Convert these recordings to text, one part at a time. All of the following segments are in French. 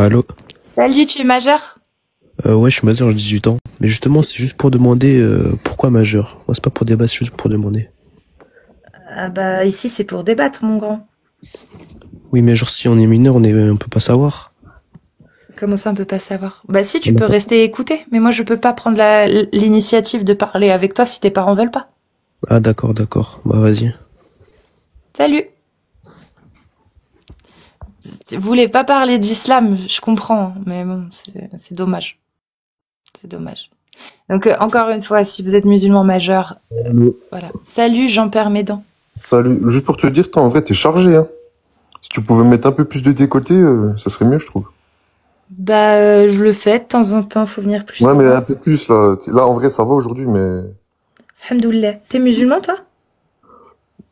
Allô? Salut, tu es majeur? Ouais, je suis majeur, j'ai 18 ans. Mais justement, c'est juste pour demander pourquoi majeur. Moi, c'est pas pour débattre, c'est juste pour demander. Ah bah ici c'est pour débattre mon grand. Oui, mais genre, si on est mineur, on peut pas savoir. Comment ça on peut pas savoir? Bah si tu On a peux pas- rester écouter, mais moi je peux pas prendre l'initiative de parler avec toi si tes parents veulent pas. Ah, d'accord, d'accord. Bah, vas-y. Salut. Vous voulez pas parler d'islam, je comprends, mais bon, c'est dommage. C'est dommage. Donc encore une fois, si vous êtes musulman majeur, voilà. Salut Jean-Père Médan. Salut, juste pour te dire, toi, en vrai, t'es chargé, hein. Si tu pouvais mettre un peu plus de décolleté, ça serait mieux, je trouve. Bah je le fais de temps en temps, faut venir plus Ouais, mais souvent. un peu plus, là. Là, en vrai, ça va aujourd'hui, mais... Alhamdoulilah. T'es musulman toi?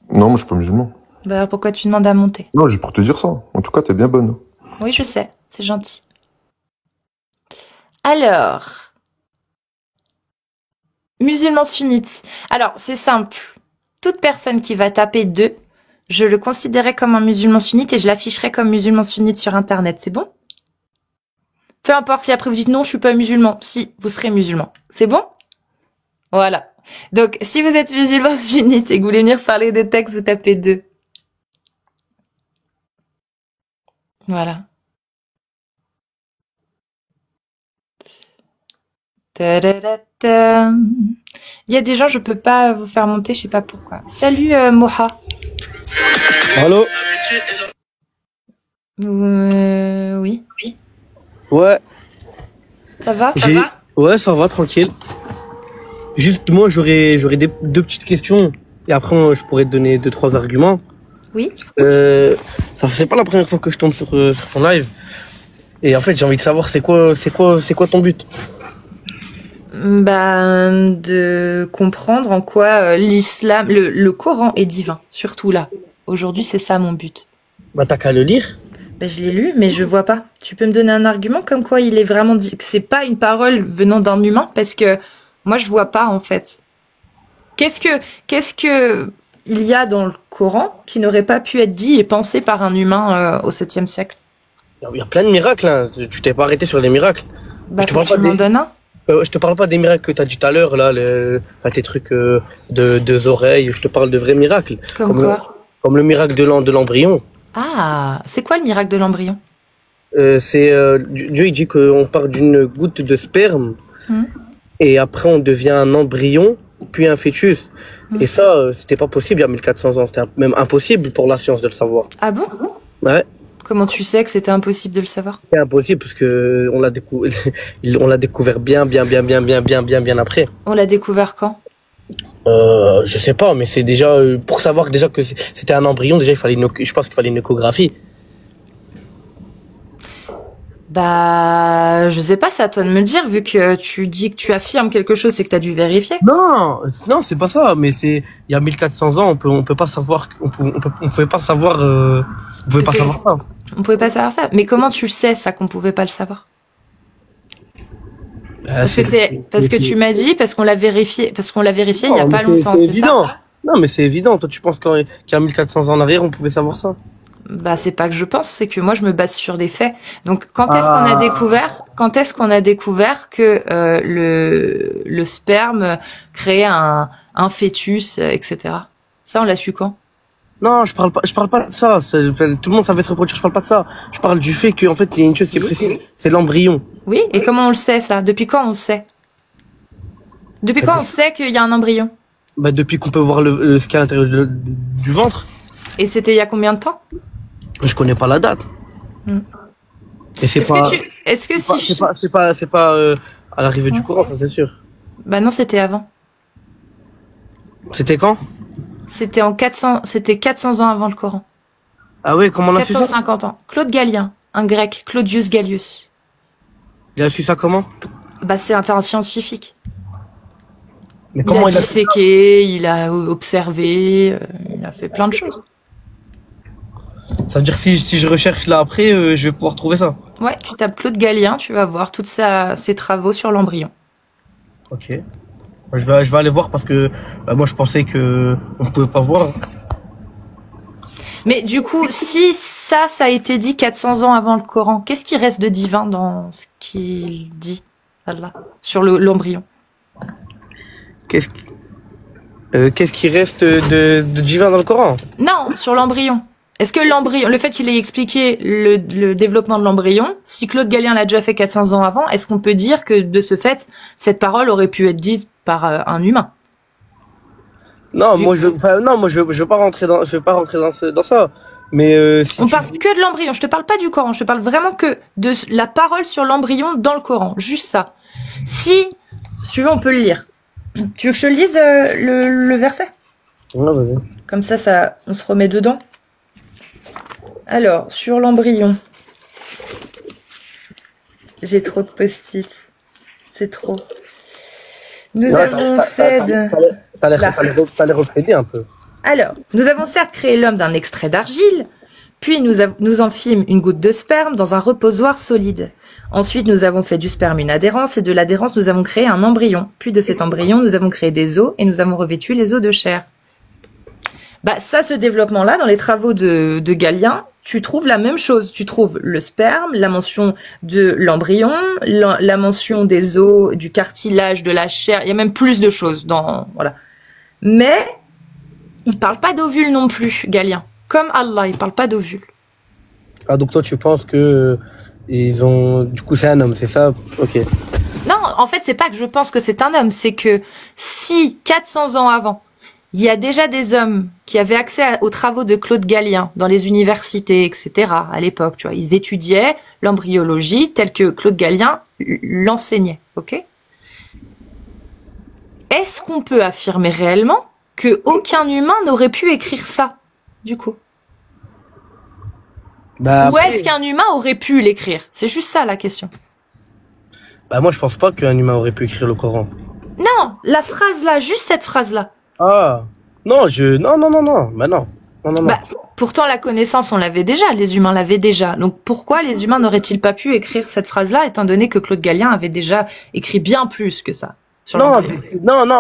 Non, moi, je suis pas musulman. Bah alors pourquoi tu demandes à monter? Non, juste pour te dire ça. En tout cas, t'es bien bonne. Oui, je sais, c'est gentil. Alors, musulman sunnite. Alors, c'est simple. Toute personne qui va taper 2, je le considérais comme un musulman sunnite et je l'afficherai comme musulman sunnite sur Internet. C'est bon? Peu importe si après vous dites non, je suis pas musulman. Si, vous serez musulman. C'est bon? Voilà. Donc, si vous êtes musulman sunnite et que vous voulez venir parler des textes, vous tapez 2. Voilà. Ta-da-da-da. Il y a des gens, je peux pas vous faire monter, je sais pas pourquoi. Salut Moha. Allô? Oui. Ouais, Ça va? ouais, ça va, tranquille. Juste, moi, j'aurais deux petites questions. Et après, je pourrais te donner deux, trois arguments. Oui. C'est pas la première fois que je tombe sur ton live. Et en fait, j'ai envie de savoir, c'est quoi ton but? Ben, de comprendre en quoi l'islam, le Coran est divin, surtout là. Aujourd'hui, c'est ça mon but. Bah, t'as qu'à le lire. Ben, je l'ai lu, mais je vois pas. Tu peux me donner un argument comme quoi il est vraiment que c'est pas une parole venant d'un humain, parce que moi je vois pas en fait. Qu'est-ce que il y a dans le Coran qui n'aurait pas pu être dit et pensé par un humain au 7e siècle? Il y a plein de miracles, hein. Tu t'es pas arrêté sur les miracles. Bah, Je te faut parle que tu pas m'en donnes un. Je te parle pas des miracles que t'as dit tout à l'heure, là, tes trucs de deux oreilles. Je te parle de vrais miracles. Comme quoi? Comme le miracle de l'embryon. Ah, c'est quoi le miracle de l'embryon? Dieu il dit qu'on part d'une goutte de sperme Hmm. et après on devient un embryon puis un fœtus. Et ça, c'était pas possible il y a 1400 ans. C'était même impossible pour la science de le savoir. Ah bon? Ouais, Comment tu sais que c'était impossible de le savoir? c'est impossible parce que on l'a découvert bien après. On l'a découvert quand? Je sais pas, mais c'est déjà pour savoir déjà que c'était un embryon. Déjà, je pense qu'il fallait une échographie. Bah, je sais pas, c'est à toi de me le dire, vu que tu dis que tu affirmes quelque chose, c'est que t'as dû vérifier. Non, c'est pas ça. Mais il y a 1400 ans, on peut pas savoir, on pouvait pas savoir, on pouvait pas C'est- savoir ça. On pouvait pas savoir ça. Mais comment tu le sais, ça, qu'on pouvait pas le savoir? Parce que tu m'as dit, parce qu'on l'a vérifié il y a pas longtemps, C'est c'est évident. ça? Non, mais c'est évident. Toi, tu penses qu'il y a 1400 ans en arrière, on pouvait savoir ça? Bah, c'est pas que je pense, c'est que moi, je me base sur des faits. Donc, quand est-ce qu'on a découvert que le sperme créait un fœtus, etc. Ça, on l'a su quand? Non, je parle pas de ça. Tout le monde savait se reproduire. Je parle pas de ça. Je parle du fait qu'en fait, il y a une chose qui est précise. C'est l'embryon. Oui, et comment on le sait, ça? Depuis quand on le sait? Depuis quand on sait qu'il y a un embryon? Bah, depuis qu'on peut voir ce qu'il y a à l'intérieur du ventre. Et c'était il y a combien de temps? Je connais pas la date. Hmm. Et c'est pas, c'est pas à l'arrivée du Coran, ça c'est sûr. Bah non, c'était avant. C'était quand? C'était 400 ans avant le Coran. Ah ouais, comment on a su ça? 450 ans. Claude Galien, un grec, Claudius Gallius. Il a su ça comment? Bah, c'est un scientifique. Mais Il comment a il a su ça? disséqué, il a observé, il a fait plein de choses. Ça veut dire si je recherche là après, je vais pouvoir trouver ça. Ouais, tu tapes Claude Galien, tu vas voir ses travaux sur l'embryon. Ok. Je vais aller voir parce que moi je pensais que on pouvait pas voir. Mais du coup, si ça a été dit 400 ans avant le Coran, qu'est-ce qui reste de divin dans ce qu'il dit, Allah, sur l'embryon? Qu'est-ce qui reste de divin dans le Coran? Non, sur l'embryon. Est-ce que l'embryon, le fait qu'il ait expliqué le développement de l'embryon, si Claude Gallien l'a déjà fait 400 ans avant, est-ce qu'on peut dire que de ce fait, cette parole aurait pu être dite par un humain? Non, moi je veux pas rentrer dans ça. Mais si on parle que de l'embryon. Je te parle pas du Coran. Je te parle vraiment que de la parole sur l'embryon dans le Coran. Juste ça. Si tu veux, on peut le lire. Tu veux que je te lise le verset? Ouais, vas-y. Comme ça, on se remet dedans. Alors, sur l'embryon. J'ai trop de post-it. C'est trop. Nous avons fait de... T'allais reprêter un peu. Alors, nous avons certes créé l'homme d'un extrait d'argile, puis nous en fîmes une goutte de sperme dans un reposoir solide. Ensuite, nous avons fait du sperme une adhérence, et de l'adhérence, nous avons créé un embryon. Puis de cet embryon, nous avons créé des os, et nous avons revêtu les os de chair. Bah, ça, ce développement-là, dans les travaux de Gallien, tu trouves la même chose. Tu trouves le sperme, la mention de l'embryon, la mention des os, du cartilage, de la chair. Il y a même plus de choses voilà. Mais, il parle pas d'ovule non plus, Gallien. Comme Allah, il parle pas d'ovule. Ah, donc toi, tu penses que du coup, c'est un homme, c'est ça? Ok. Non, en fait, c'est pas que je pense que c'est un homme, c'est que si 400 ans avant, il y a déjà des hommes qui avaient accès aux travaux de Claude Gallien dans les universités, etc. à l'époque, tu vois, ils étudiaient l'embryologie telle que Claude Gallien l'enseignait, ok? Est-ce qu'on peut affirmer réellement que aucun humain n'aurait pu écrire ça, du coup? Bah, ou est-ce qu'un humain aurait pu l'écrire? C'est juste ça la question. Bah moi je pense pas qu'un humain aurait pu écrire le Coran. Non, la phrase là, juste cette phrase là. Ah non, non. Bah non. Non. Bah, pourtant la connaissance on l'avait déjà, les humains l'avaient déjà. Donc pourquoi les humains n'auraient-ils pas pu écrire cette phrase là, étant donné que Claude Gallien avait déjà écrit bien plus que ça? Non,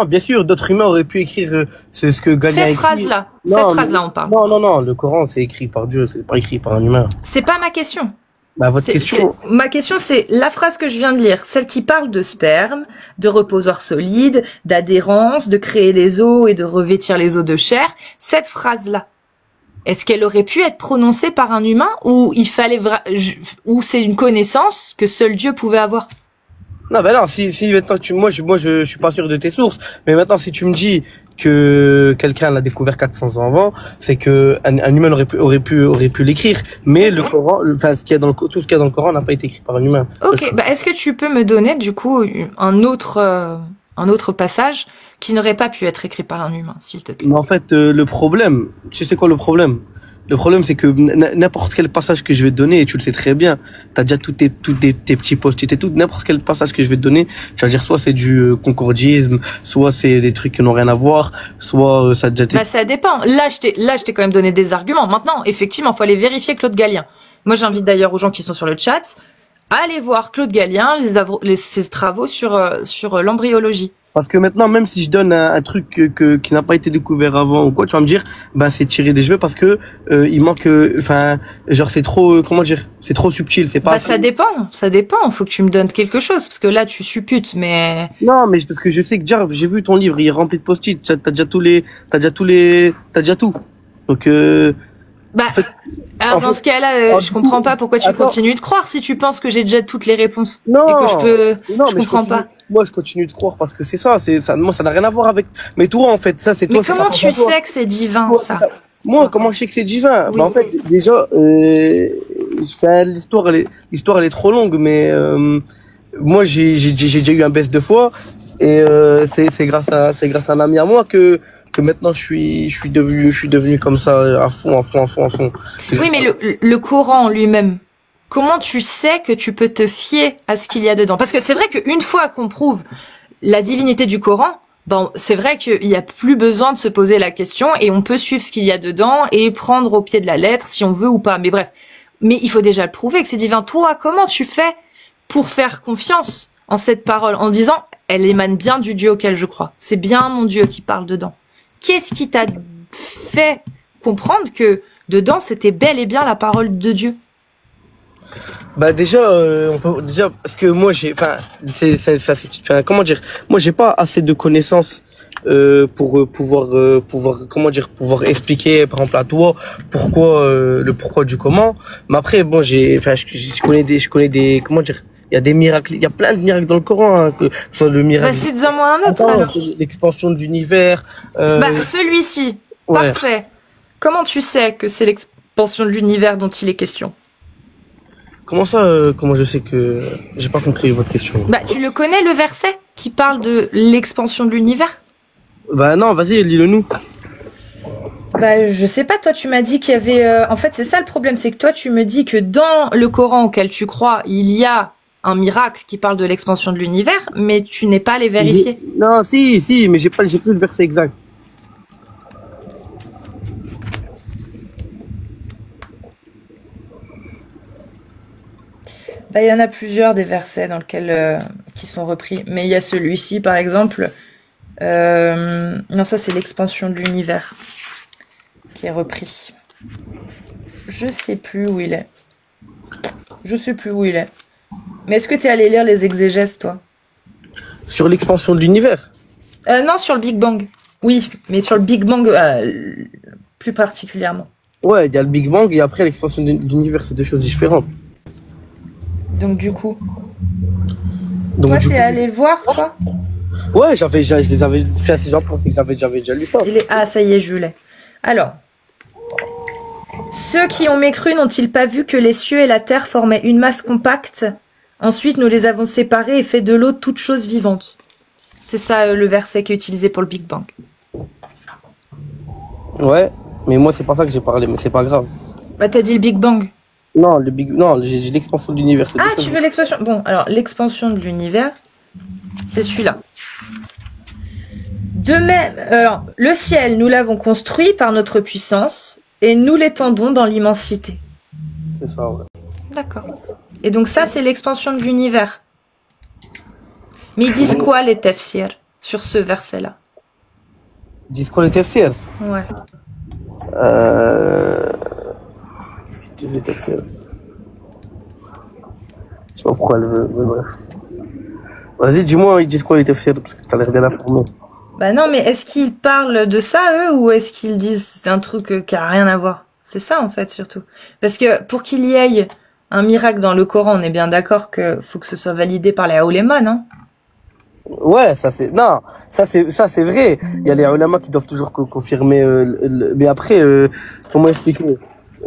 bien sûr, d'autres humains auraient pu écrire ce que Gallien a écrit. Cette phrase-là, on parle. Non, le Coran, c'est écrit par Dieu, c'est pas écrit par un humain. C'est pas ma question. Bah, votre question. Ma question, c'est la phrase que je viens de lire, celle qui parle de sperme, de reposoir solide, d'adhérence, de créer les os et de revêtir les os de chair. Cette phrase-là, est-ce qu'elle aurait pu être prononcée par un humain ou ou c'est une connaissance que seul Dieu pouvait avoir? Non, bah non, si maintenant moi je suis pas sûr de tes sources, mais maintenant si tu me dis que quelqu'un l'a découvert 400 ans avant, c'est que un humain aurait pu l'écrire, mais le Coran, enfin tout ce qu'il y a dans le Coran n'a pas été écrit par un humain. OK, bah est-ce que tu peux me donner du coup un autre passage qui n'aurait pas pu être écrit par un humain, s'il te plaît? Mais en fait, le problème, tu sais quoi le problème? Le problème, c'est que n'importe quel passage que je vais te donner, et tu le sais très bien, t'as déjà tous tes petits post-it et tout, n'importe quel passage que je vais te donner, tu vas dire soit c'est du concordisme, soit c'est des trucs qui n'ont rien à voir, soit ça a déjà été... Bah, ça dépend. Là, je t'ai quand même donné des arguments. Maintenant, effectivement, faut aller vérifier Claude Gallien. Moi, j'invite d'ailleurs aux gens qui sont sur le chat à aller voir Claude Gallien, ses travaux sur l'embryologie. Parce que maintenant, même si je donne un truc qui n'a pas été découvert avant ou quoi, tu vas me dire, ben c'est tiré des cheveux parce que il manque, enfin, genre c'est trop, comment dire, c'est trop subtil, c'est pas. Bah ça dépend. Faut que tu me donnes quelque chose parce que là tu supputes, mais. Non, mais parce que je sais que déjà j'ai vu ton livre, il est rempli de post-it, t'as déjà tout. Donc Bah, en fait, alors dans ce cas-là, je comprends pas pourquoi tu continues de croire si tu penses que j'ai déjà toutes les réponses. Non, et que je comprends pas. Moi, je continue de croire parce que c'est ça, moi, ça n'a rien à voir avec. Mais toi, en fait, ça, c'est toi. Mais comment tu sais que c'est divin, ça? Moi, comment je sais que c'est divin? Oui. Bah, en fait, déjà, l'histoire, elle est trop longue, mais moi, j'ai déjà eu un baisse de foi et c'est grâce à un ami à moi que maintenant je suis devenu comme ça à fond. Oui, mais le Coran lui-même, comment tu sais que tu peux te fier à ce qu'il y a dedans? Parce que c'est vrai qu'une fois qu'on prouve la divinité du Coran, bon, c'est vrai qu'il y a plus besoin de se poser la question et on peut suivre ce qu'il y a dedans et prendre au pied de la lettre si on veut ou pas. Mais bref. Mais il faut déjà le prouver que c'est divin. Toi, comment tu fais pour faire confiance en cette parole en disant elle émane bien du Dieu auquel je crois. C'est bien mon Dieu qui parle dedans. Qu'est-ce qui t'a fait comprendre que dedans, c'était bel et bien la parole de Dieu. Bah déjà, on peut déjà parce que moi j'ai, enfin, comment dire, moi j'ai pas assez de connaissances pour pouvoir expliquer par exemple à toi pourquoi le pourquoi du comment. Mais après bon je connais des comment dire, il y a des miracles, il y a plein de miracles dans le Coran, hein, que ce soit le Bah, miracle, cite-en-moi un autre alors. l'expansion de l'univers. Bah, celui-ci. Ouais. Parfait. Comment tu sais que c'est l'expansion de l'univers dont il est question? Comment ça, comment je sais que j'ai pas compris votre question. Bah, tu le connais le verset qui parle de l'expansion de l'univers? Bah non, vas-y, lis-le nous. Bah, je sais pas, toi tu m'as dit qu'il y avait... En fait, c'est ça le problème, c'est que toi tu me dis que dans le Coran auquel tu crois, il y a un miracle qui parle de l'expansion de l'univers, mais tu n'es pas allé vérifier. Non, si, mais j'ai plus le verset exact. Bah, il y en a plusieurs des versets dans lesquels qui sont repris, mais il y a celui-ci par exemple. Non, ça c'est l'expansion de l'univers qui est repris. Je sais plus où il est. Mais est-ce que t'es allé lire les exégèses, toi? Sur l'expansion de l'univers. Non, sur le Big Bang. Oui, mais sur le Big Bang plus particulièrement. Ouais, il y a le Big Bang et après l'expansion de l'univers, c'est deux choses différentes. Donc du coup, Donc, toi du t'es coup, allé le voir, toi? ouais, je les avais fait assez gens pensaient que j'avais déjà lu ça. Ah, ça y est, je l'ai. Alors, ceux qui ont mécru n'ont-ils pas vu que les cieux et la terre formaient une masse compacte? Ensuite, nous les avons séparés et fait de l'eau toute chose vivante. C'est ça le verset qui est utilisé pour le Big Bang. Ouais, mais moi c'est pas ça que j'ai parlé, mais c'est pas grave. Bah, t'as dit le Big Bang. Non, j'ai l'expansion de l'univers. Ah, tu veux l'expansion? Bon, alors, l'expansion de l'univers, c'est celui-là. De même, alors, le ciel, nous l'avons construit par notre puissance et nous l'étendons dans l'immensité. C'est ça, ouais. D'accord. Et donc ça, c'est l'expansion de l'univers. Mais ils disent quoi, les tafsirs, sur ce verset-là? Ils disent quoi les tafsirs? Ouais. Qu'est-ce qu'ils disent les tafsirs? Je sais pas pourquoi elle veut, mais bref. Vas-y, dis-moi, ils disent quoi les tafsirs, parce que t'as l'air bien informé. Bah non, mais est-ce qu'ils parlent de ça, eux, ou est-ce qu'ils disent un truc qui a rien à voir? C'est ça, en fait, surtout. Parce que pour qu'il y ait un miracle dans le Coran, on est bien d'accord que faut que ce soit validé par les oulémas, non? Ouais, ça c'est vrai. Il y a les ulama qui doivent toujours confirmer. Mais après, comment expliquer?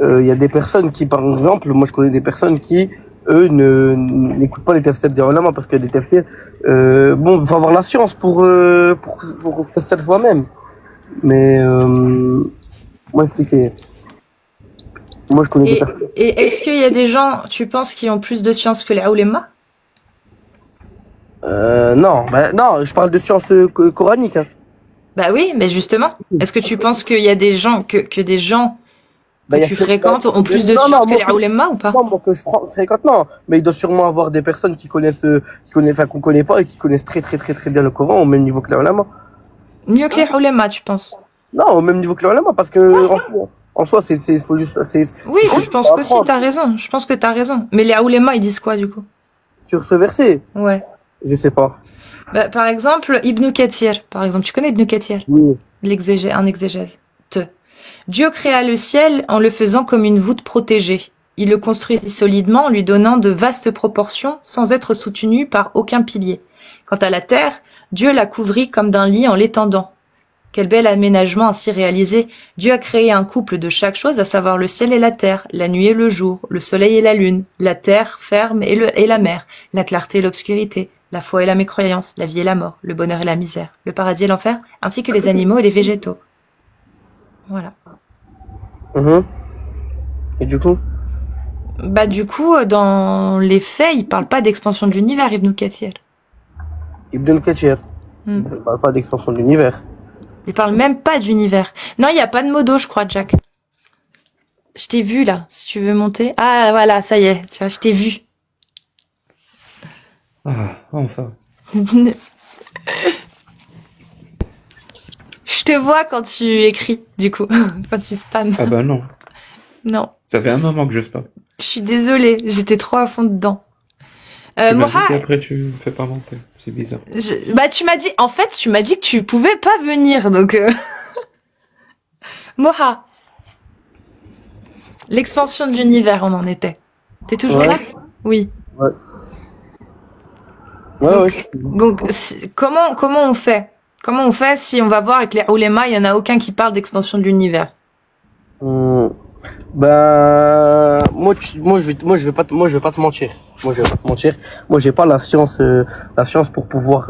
Il y a des personnes qui, par exemple, moi je connais des personnes qui, eux, n'écoutent pas les tafsirs des ulama parce que des tafsirs, bon, faut avoir la science pour faire ça soi-même. Mais comment expliquer? Moi je connais des personnes. Et est-ce qu'il y a des gens, tu penses, qui ont plus de science que les oulémas? Non, je parle de science coranique. Hein. Bah oui, mais justement. Est-ce que tu penses qu'il y a des gens que des gens que tu fréquentes ont plus de science que les oulémas ou pas? Non, moi que je fréquente, non. Mais il doit sûrement avoir des personnes qui connaissent, qu'on connaît pas et qui connaissent très bien le Coran au même niveau que les ulama. Mieux que les oulémas, tu penses? Non, au même niveau que les ulama parce que en soi, faut juste, Oui, je pense que si, t'as raison. Je pense que t'as raison. Mais les oulémas, ils disent quoi, du coup? Sur ce verset? Ouais. Je sais pas. Bah, par exemple, Ibn Kathir. Par exemple, tu connais Ibn Kathir? Oui. Un exégèse. Dieu créa le ciel en le faisant comme une voûte protégée. Il le construisit solidement en lui donnant de vastes proportions sans être soutenu par aucun pilier. Quant à la terre, Dieu la couvrit comme d'un lit en l'étendant. Quel bel aménagement ainsi réalisé. Dieu a créé un couple de chaque chose, à savoir le ciel et la terre, la nuit et le jour, le soleil et la lune, la terre ferme et la mer, la clarté et l'obscurité, la foi et la mécroyance, la vie et la mort, le bonheur et la misère, le paradis et l'enfer, ainsi que les animaux et les végétaux. Voilà. Et du coup? Bah du coup, dans les faits, il parle pas d'expansion de l'univers, Ibn Kathir. Ibn Kathir. Il parle pas d'expansion de l'univers. Il parle même pas d'univers. Non, il y a pas de modo, je crois, Jack. Je t'ai vu là, si tu veux monter. Ah voilà, ça y est, tu vois, je t'ai vu. Ah, enfin. Je te vois quand tu écris, du coup, quand tu spams. Ah bah non. Non. Ça fait un moment que je sais pas. Je suis désolée, j'étais trop à fond dedans. Tu m'as Moha, dit qu'après tu me fais pas monter. C'est bizarre. bah tu m'as dit que tu pouvais pas venir, donc Moha, l'expansion de l'univers, on en était. T'es toujours Ouais. là? Oui. Ouais, Donc, ouais. donc comment on fait? Comment on fait si on va voir avec les oulémas, il y en a aucun qui parle d'expansion de l'univers? Ben, moi, je vais pas te mentir. Moi, je vais pas te mentir. Moi, j'ai pas la science pour pouvoir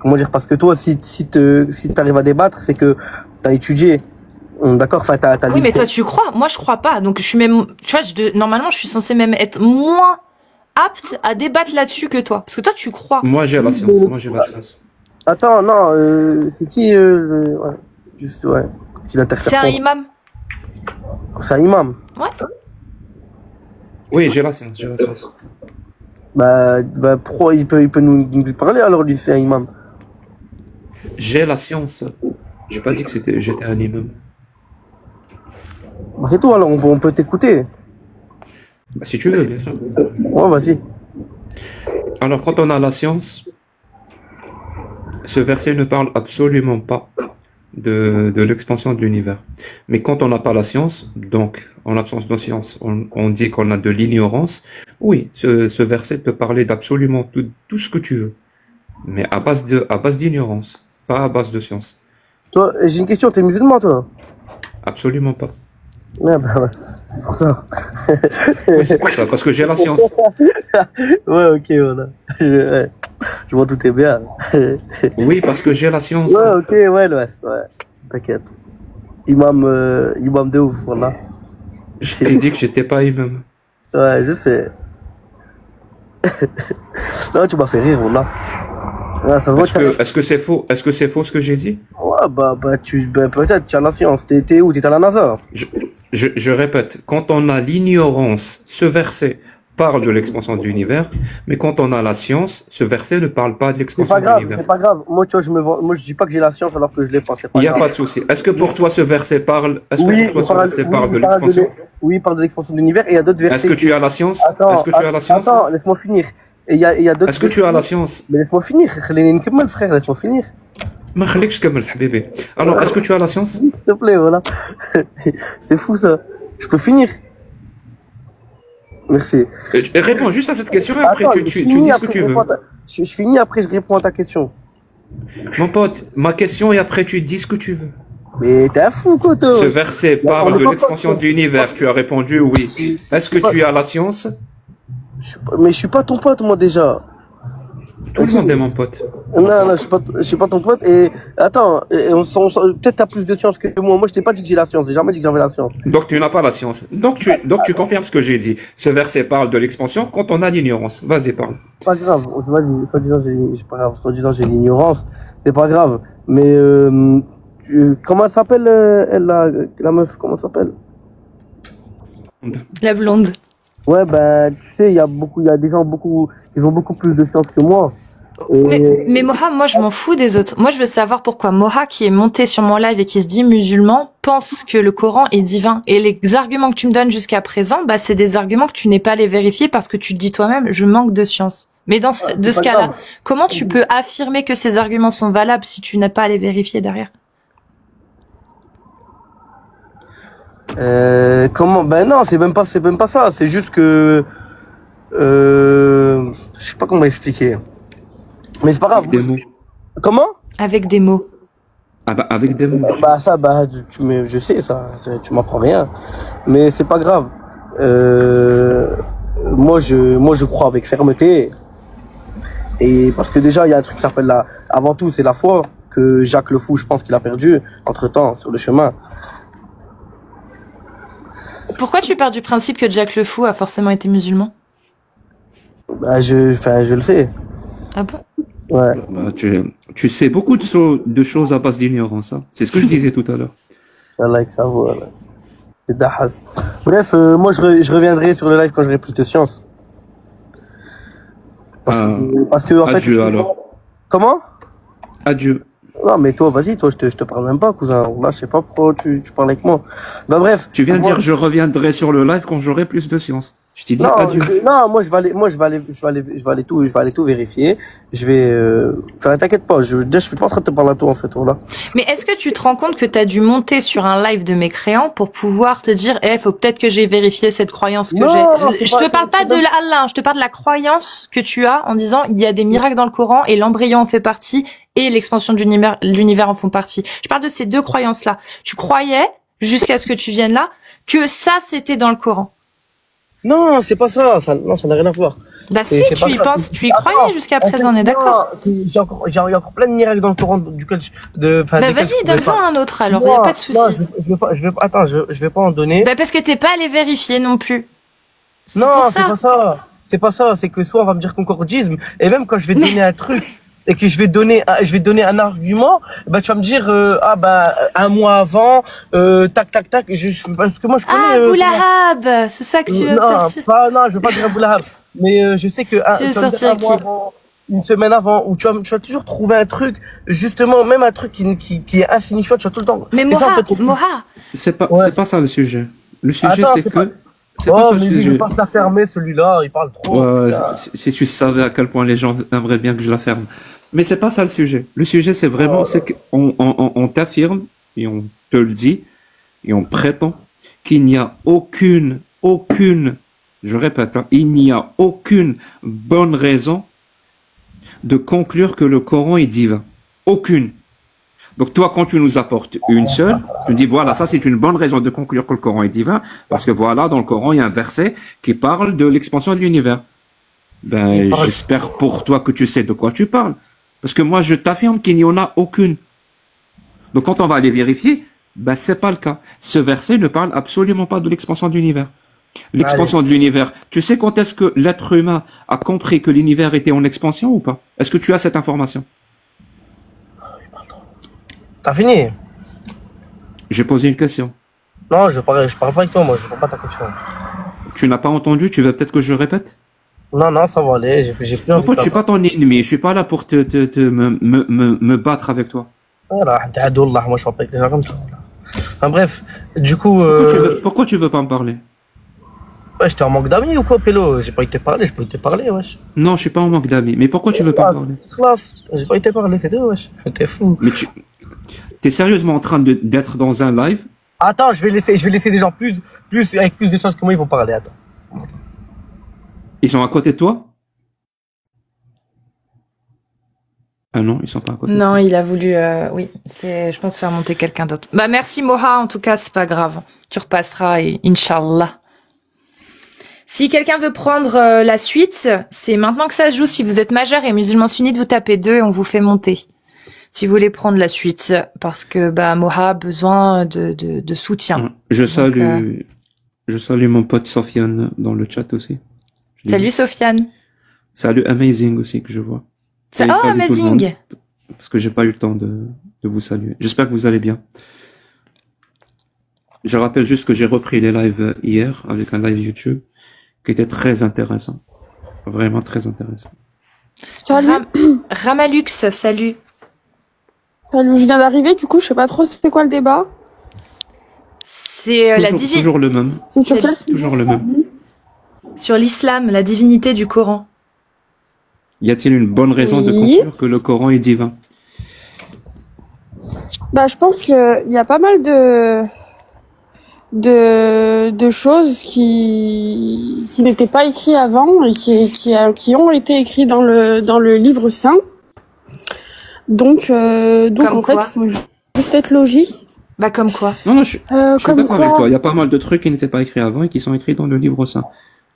comment dire, parce que toi, si t'arrives à débattre, c'est que t'as étudié. D'accord, enfin, t'as Oui, lu. mais toi tu crois, moi je crois pas. Donc je suis même, tu vois, normalement je suis censée même être moins apte à débattre là-dessus que toi, parce que toi tu crois. Moi j'ai la science. Moi j'ai la science. Attends, non, c'est qui, ouais, juste, ouais, qui l'interfère. C'est un imam. C'est un imam. Ouais. Oui, j'ai la science. J'ai la science. Bah, pourquoi il peut nous parler alors lui, c'est un imam. J'ai la science. J'ai pas dit que j'étais un imam. Bah, c'est tout, alors on peut t'écouter. Bah, si tu veux, bien sûr. Ouais, vas-y. Alors, quand on a la science, ce verset ne parle absolument pas de l'expansion de l'univers. Mais quand on n'a pas la science, donc en l'absence de science, on dit qu'on a de l'ignorance, oui, ce verset peut parler d'absolument tout ce que tu veux. Mais à base d'ignorance, pas à base de science. Toi, j'ai une question, t'es musulman, toi? Absolument pas. Ouais, bah, c'est pour ça. Oui, c'est pour ça, parce que j'ai la science. Ouais, ok, voilà. Ouais. Je m'en doutais bien. Oui, parce que j'ai la science. Ouais, ok, ouais, ouais, t'inquiète. Imam de ouf, voilà. Je t'ai dit que j'étais pas imam. Ouais, je sais. Non, tu m'as fait rire, voilà. Ouais, ça se voit Est-ce que c'est faux? Est-ce que c'est faux ce que j'ai dit? Ouais, peut-être, tu as la science. T'es où? T'es à la NASA? Je répète, quand on a l'ignorance, ce verset parle de l'expansion de l'univers, mais quand on a la science, ce verset ne parle pas de C'est l'expansion pas de grave, l'univers. c'est pas grave. Moi, tu vois, moi, je dis pas que j'ai la science alors que je l'ai pas. C'est pas Il n'y a grave. pas de souci. Est-ce que pour toi ce verset parle, Oui, parle de l'expansion? oui, il parle de l'expansion de l'univers et il y a d'autres versets. Est-ce que tu as la science? Attends, Est-ce que tu as la science? Attends, laisse-moi finir. Et il y a d'autres. Est-ce que tu as la science? Mais laisse-moi finir. خليني نكمل, frère, laisse-moi finir. ما خليكش تكمل حبيبي. Alors, est-ce que tu as la science? S'il te plaît, voilà. C'est fou ça. Je peux finir? Merci. Et réponds juste à cette question et après Attends, tu je dis finis, ce que après, tu veux. je finis, après je réponds à ta question. Mon pote, ma question et après tu dis ce que tu veux. Mais t'es un fou, quoi, toi. Ce verset on parle est de pas l'expansion potes, de l'univers. Tu as répondu oui. Est-ce que tu as la science? Mais je suis pas ton pote, moi, déjà. Tout le monde est mon pote. Non, je suis pas ton pote. Et attends, peut-être t'as plus de science que moi. Moi, je t'ai pas dit que j'ai la science. J'ai jamais dit que j'avais la science. Donc tu n'as pas la science. Donc tu confirmes ce que j'ai dit. Ce verset parle de l'expansion quand on a l'ignorance. Vas-y, parle. Pas grave. Soi-disant j'ai l'ignorance. C'est pas grave. Mais comment elle s'appelle, la meuf? Comment elle s'appelle? La blonde. Ouais, ben, tu sais, il y a des gens qui ont beaucoup plus de science que moi. Mais Moha, moi je m'en fous des autres. Moi je veux savoir pourquoi Moha, qui est monté sur mon live et qui se dit musulman, pense que le Coran est divin. Et les arguments que tu me donnes jusqu'à présent, bah c'est des arguments que tu n'es pas allé vérifier parce que tu te dis toi-même, je manque de science. Mais de ce cas-là, comment tu peux affirmer que ces arguments sont valables si tu n'as pas allé vérifier derrière? Comment? Ben non, c'est même pas ça. C'est juste que, je sais pas comment expliquer. Mais c'est pas grave. Avec des mots. Comment? Avec des mots. Ah bah, avec des mots. Bah ça, je sais ça. Tu m'apprends rien. Mais c'est pas grave. Moi je crois avec fermeté. Et parce que déjà il y a un truc qui s'appelle avant tout c'est la foi que Jacques le Fou, je pense qu'il a perdu entre-temps sur le chemin. Pourquoi tu pars du principe que Jack le Fou a forcément été musulman? Bah je le sais. Ah bon? Ouais. Bah, tu sais beaucoup de choses à base d'ignorance. Hein. C'est ce que je disais tout à l'heure. Voilà, que ça vaut. C'est Dahas. Bref, moi je reviendrai sur le live quand j'aurai plus de science. Parce que en fait. Adieu alors. Comment? Adieu. Non, mais toi, vas-y, toi, je te parle même pas, cousin. Là, je sais pas pourquoi tu parles avec moi. Bah, bref. Tu viens de moi, dire je reviendrai sur le live quand j'aurai plus de science. Je t'ai dit non, adieu. moi, je vais aller tout vérifier. Je vais, enfin, t'inquiète pas, déjà, je suis pas en train de te parler à toi, en fait, voilà. Mais est-ce que tu te rends compte que tu as dû monter sur un live de mécréants pour pouvoir te dire, faut peut-être que j'ai vérifié cette croyance que Non, j'ai. c'est Je te parle pas de même- Allah, je te parle de la croyance que tu as en disant, il y a des miracles dans le Coran et l'embryon en fait partie et l'expansion de l'univers en font partie. Je parle de ces deux croyances-là. Tu croyais, jusqu'à ce que tu viennes là, que ça c'était dans le Coran. Non, c'est pas ça, non, ça n'a rien à voir. Bah C'est- si, c'est tu pas y ça. penses, tu y Attends, croyais jusqu'à en fait, présent, on est d'accord. non, il y a encore plein de miracles dans le Coran duquel Bah desquels vas-y, je pouvais donne-en pas. un autre alors, y a pas de souci. Non, attends, je vais pas en donner. Bah parce que t'es pas allé vérifier non plus. C'est Non, pour c'est ça. pas ça. C'est pas ça. C'est que soit on va me dire concordisme, et même quand je vais te donner un truc et que je vais donner un argument, bah tu vas me dire un mois avant, tac tac tac. Parce que moi je connais. Ah, Boulahab, c'est ça que tu veux non, sortir. non, je veux pas dire Abou Lahab, mais je sais que Tu veux tu vas me dire sortir un mois qui avant, une semaine avant, où tu vas toujours trouver un truc, justement, même un truc qui est insignifiant, tu vas tout le temps. Mais Et ça, en Moha, fait, Moha, Ouais. C'est pas ça le sujet. Le sujet, Attends, c'est c'est que, pas- c'est pas Oh, ça le mais lui, je sujet. vais pas se la fermer, celui-là, il parle trop. Ouais, putain. si tu savais à quel point les gens aimeraient bien que je la ferme. Mais c'est pas ça le sujet. Le sujet, c'est vraiment, c'est qu'on t'affirme, et on te le dit, et on prétend qu'il n'y a aucune, je répète, hein, il n'y a aucune bonne raison de conclure que le Coran est divin. Aucune. Donc toi, quand tu nous apportes une seule, tu dis voilà, ça c'est une bonne raison de conclure que le Coran est divin, parce que voilà, dans le Coran, il y a un verset qui parle de l'expansion de l'univers. Ben, j'espère pour toi que tu sais de quoi tu parles. Parce que moi, je t'affirme qu'il n'y en a aucune. Donc quand on va aller vérifier, ben c'est pas le cas. Ce verset ne parle absolument pas de l'expansion de l'univers. L'expansion de l'univers. Tu sais quand est-ce que l'être humain a compris que l'univers était en expansion ou pas? Est-ce que tu as cette information? T'as fini? J'ai posé une question. Non, je parle pas avec toi, moi, je réponds pas à ta question. Tu n'as pas entendu? Tu veux peut-être que je répète? Non, ça va aller, j'ai plus envie Pourquoi de je suis pas ton ennemi? Je suis pas là pour me battre avec toi. Voilà, Adullah, moi je parle pas avec les gens comme ça. Enfin bref, du coup, Pourquoi tu veux pas me parler? ouais, j'étais en manque d'amis ou quoi, Pélo? J'ai pas été parler, wesh. Non, je suis pas en manque d'amis. Mais pourquoi tu veux pas me parler? Classe, j'ai pas été parler, c'est tout, wesh. T'es fou. Mais t'es sérieusement en train d'être dans un live? Attends, je vais laisser des gens avec plus de sens que moi, ils vont parler, attends. Ils sont à côté de toi? Ah non, ils sont pas à côté. Non, il a voulu, oui, je pense faire monter quelqu'un d'autre. Bah merci Moha, en tout cas, c'est pas grave. Tu repasseras et Inch'Allah. Si quelqu'un veut prendre la suite, c'est maintenant que ça se joue. Si vous êtes majeur et musulman sunnite, vous tapez 2 et on vous fait monter. Si vous voulez prendre la suite, parce que bah Moha a besoin de soutien. Je Donc, salue mon pote Sofiane dans le chat aussi. Salut Sofiane. Salut Amazing aussi que je vois. Oh, Salut tout le monde, amazing. parce que j'ai pas eu le temps de vous saluer. J'espère que vous allez bien. Je rappelle juste que j'ai repris les lives hier avec un live YouTube qui était très intéressant. Vraiment très intéressant. Salut. Ramalux, salut. Salut, je viens d'arriver, du coup, je sais pas trop c'était quoi le débat. C'est la divinité Toujours le même. C'est sur quel Toujours le même. sur l'islam, la divinité du Coran. Y a-t-il une bonne raison de Oui. conclure que le Coran est divin? Bah, je pense que il y a pas mal de choses qui n'étaient pas écrites avant et qui ont été écrites dans le livre saint. Donc Comme en quoi fait, faut juste être logique. Bah comme quoi? Non, je suis Comme d'accord avec quoi, toi. Il y a pas mal de trucs qui n'étaient pas écrits avant et qui sont écrits dans le livre saint.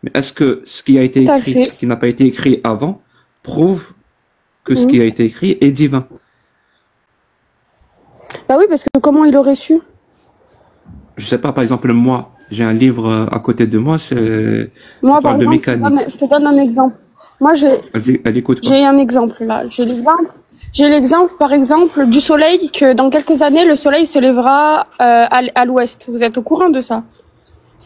Mais est-ce que ce qui a été Tout à écrit, fait. ce qui n'a pas été écrit avant, prouve que ce Mhm. qui a été écrit est divin? Bah oui, parce que comment il aurait su? Je sais pas, par exemple, moi, j'ai un livre à côté de moi, c'est, Moi, ça par parle de exemple, mécanique. je te donne un exemple. Moi, Elle écoute pas. j'ai un exemple là. J'ai l'exemple, par exemple, du soleil, que dans quelques années, le soleil se lèvera à l'ouest. Vous êtes au courant de ça?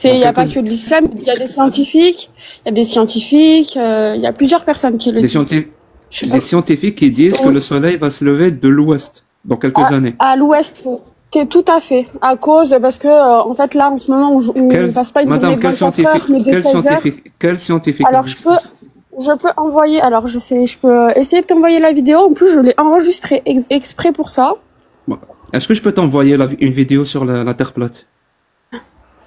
Il y a pas que de l'islam, il y a des scientifiques, il y a plusieurs personnes qui le Des disent. scientifiques, Je sais des pas. scientifiques qui disent que le soleil va se lever de l'ouest. dans quelques années. À l'ouest, tout à fait. À cause, parce que, en fait, là, en ce moment, on passe pas une journée de 24 heures, mais de 16 heures. Quel scientifique? Alors, je peux envoyer, alors je peux essayer de t'envoyer la vidéo. En plus, je l'ai enregistrée exprès pour ça. Bon. Est-ce que je peux t'envoyer une vidéo sur la Terre plate?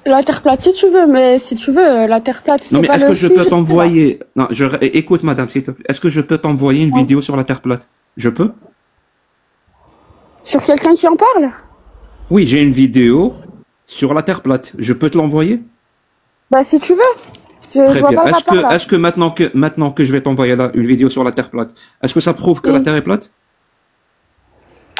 La Terre plate, si tu veux, mais si tu veux, la Terre plate, c'est Non, mais pas est-ce que je peux sujet. t'envoyer... Non, écoute, madame, s'il te plaît. Est-ce que je peux t'envoyer une vidéo sur la Terre plate? Je peux? Sur quelqu'un qui en parle? Oui, j'ai une vidéo sur la Terre plate. Je peux te l'envoyer? Bah, si tu veux. Je Très vois bien. pas le rapport, là. Est-ce que maintenant que je vais t'envoyer là une vidéo sur la Terre plate, est-ce que ça prouve que la Terre est plate?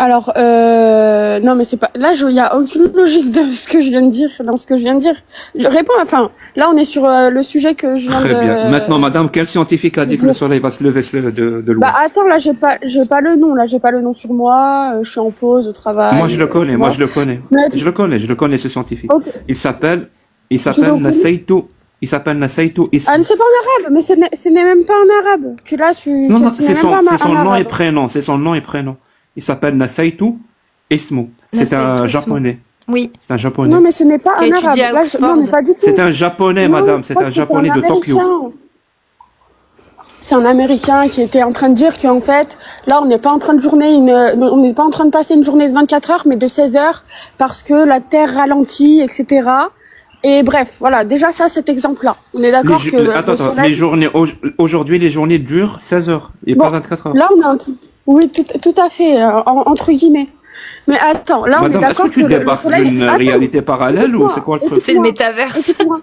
Alors, non, mais c'est pas. Là, il y a aucune logique de ce que je viens de dire, dans ce que je viens de dire. Réponds. Enfin, là, on est sur le sujet que je viens de. Très bien. Maintenant, madame, quel scientifique a dit que le soleil va se lever de l'ouest? Bah, attends, là, j'ai pas le nom. Là, j'ai pas le nom sur moi. Je suis en pause au travail. Moi, je le connais. tu Moi, vois. je le connais. Mais- Je le connais, ce scientifique. Ok. Il s'appelle donc- Nasaitu. Il s'appelle Nasaitu Ismu. Ah, c'est pas en arabe, mais ce n'est même pas en arabe. Non, non, ce n'est même pas c'est son en nom et arabe. prénom. C'est son nom et prénom. Il s'appelle Nasaitu Ismu. C'est Nasaitu un Ismu. japonais. Oui. C'est un japonais. Non, mais ce n'est pas Qui a en arabe. étudié à Là, Oxford. non, mais pas du tout. C'est un japonais, Non, madame. C'est je crois un que c'est japonais de Tokyo. Américain. C'est un Américain qui était en train de dire qu'en fait, là, on n'est pas en train de passer une journée de 24 heures, mais de 16 heures, parce que la Terre ralentit, etc. Et bref, voilà. Déjà, ça, cet exemple-là. On est d'accord que Attends, le soleil- les journées, aujourd'hui, les journées durent 16 heures et Bon, pas 24 heures. Là, oui, tout à fait, entre guillemets. Mais attends, là, on est Madame, est-ce d'accord que tu le débarques soleil... d'une Attends, réalité parallèle ou c'est quoi le truc? C'est le métaverse. écoute-moi.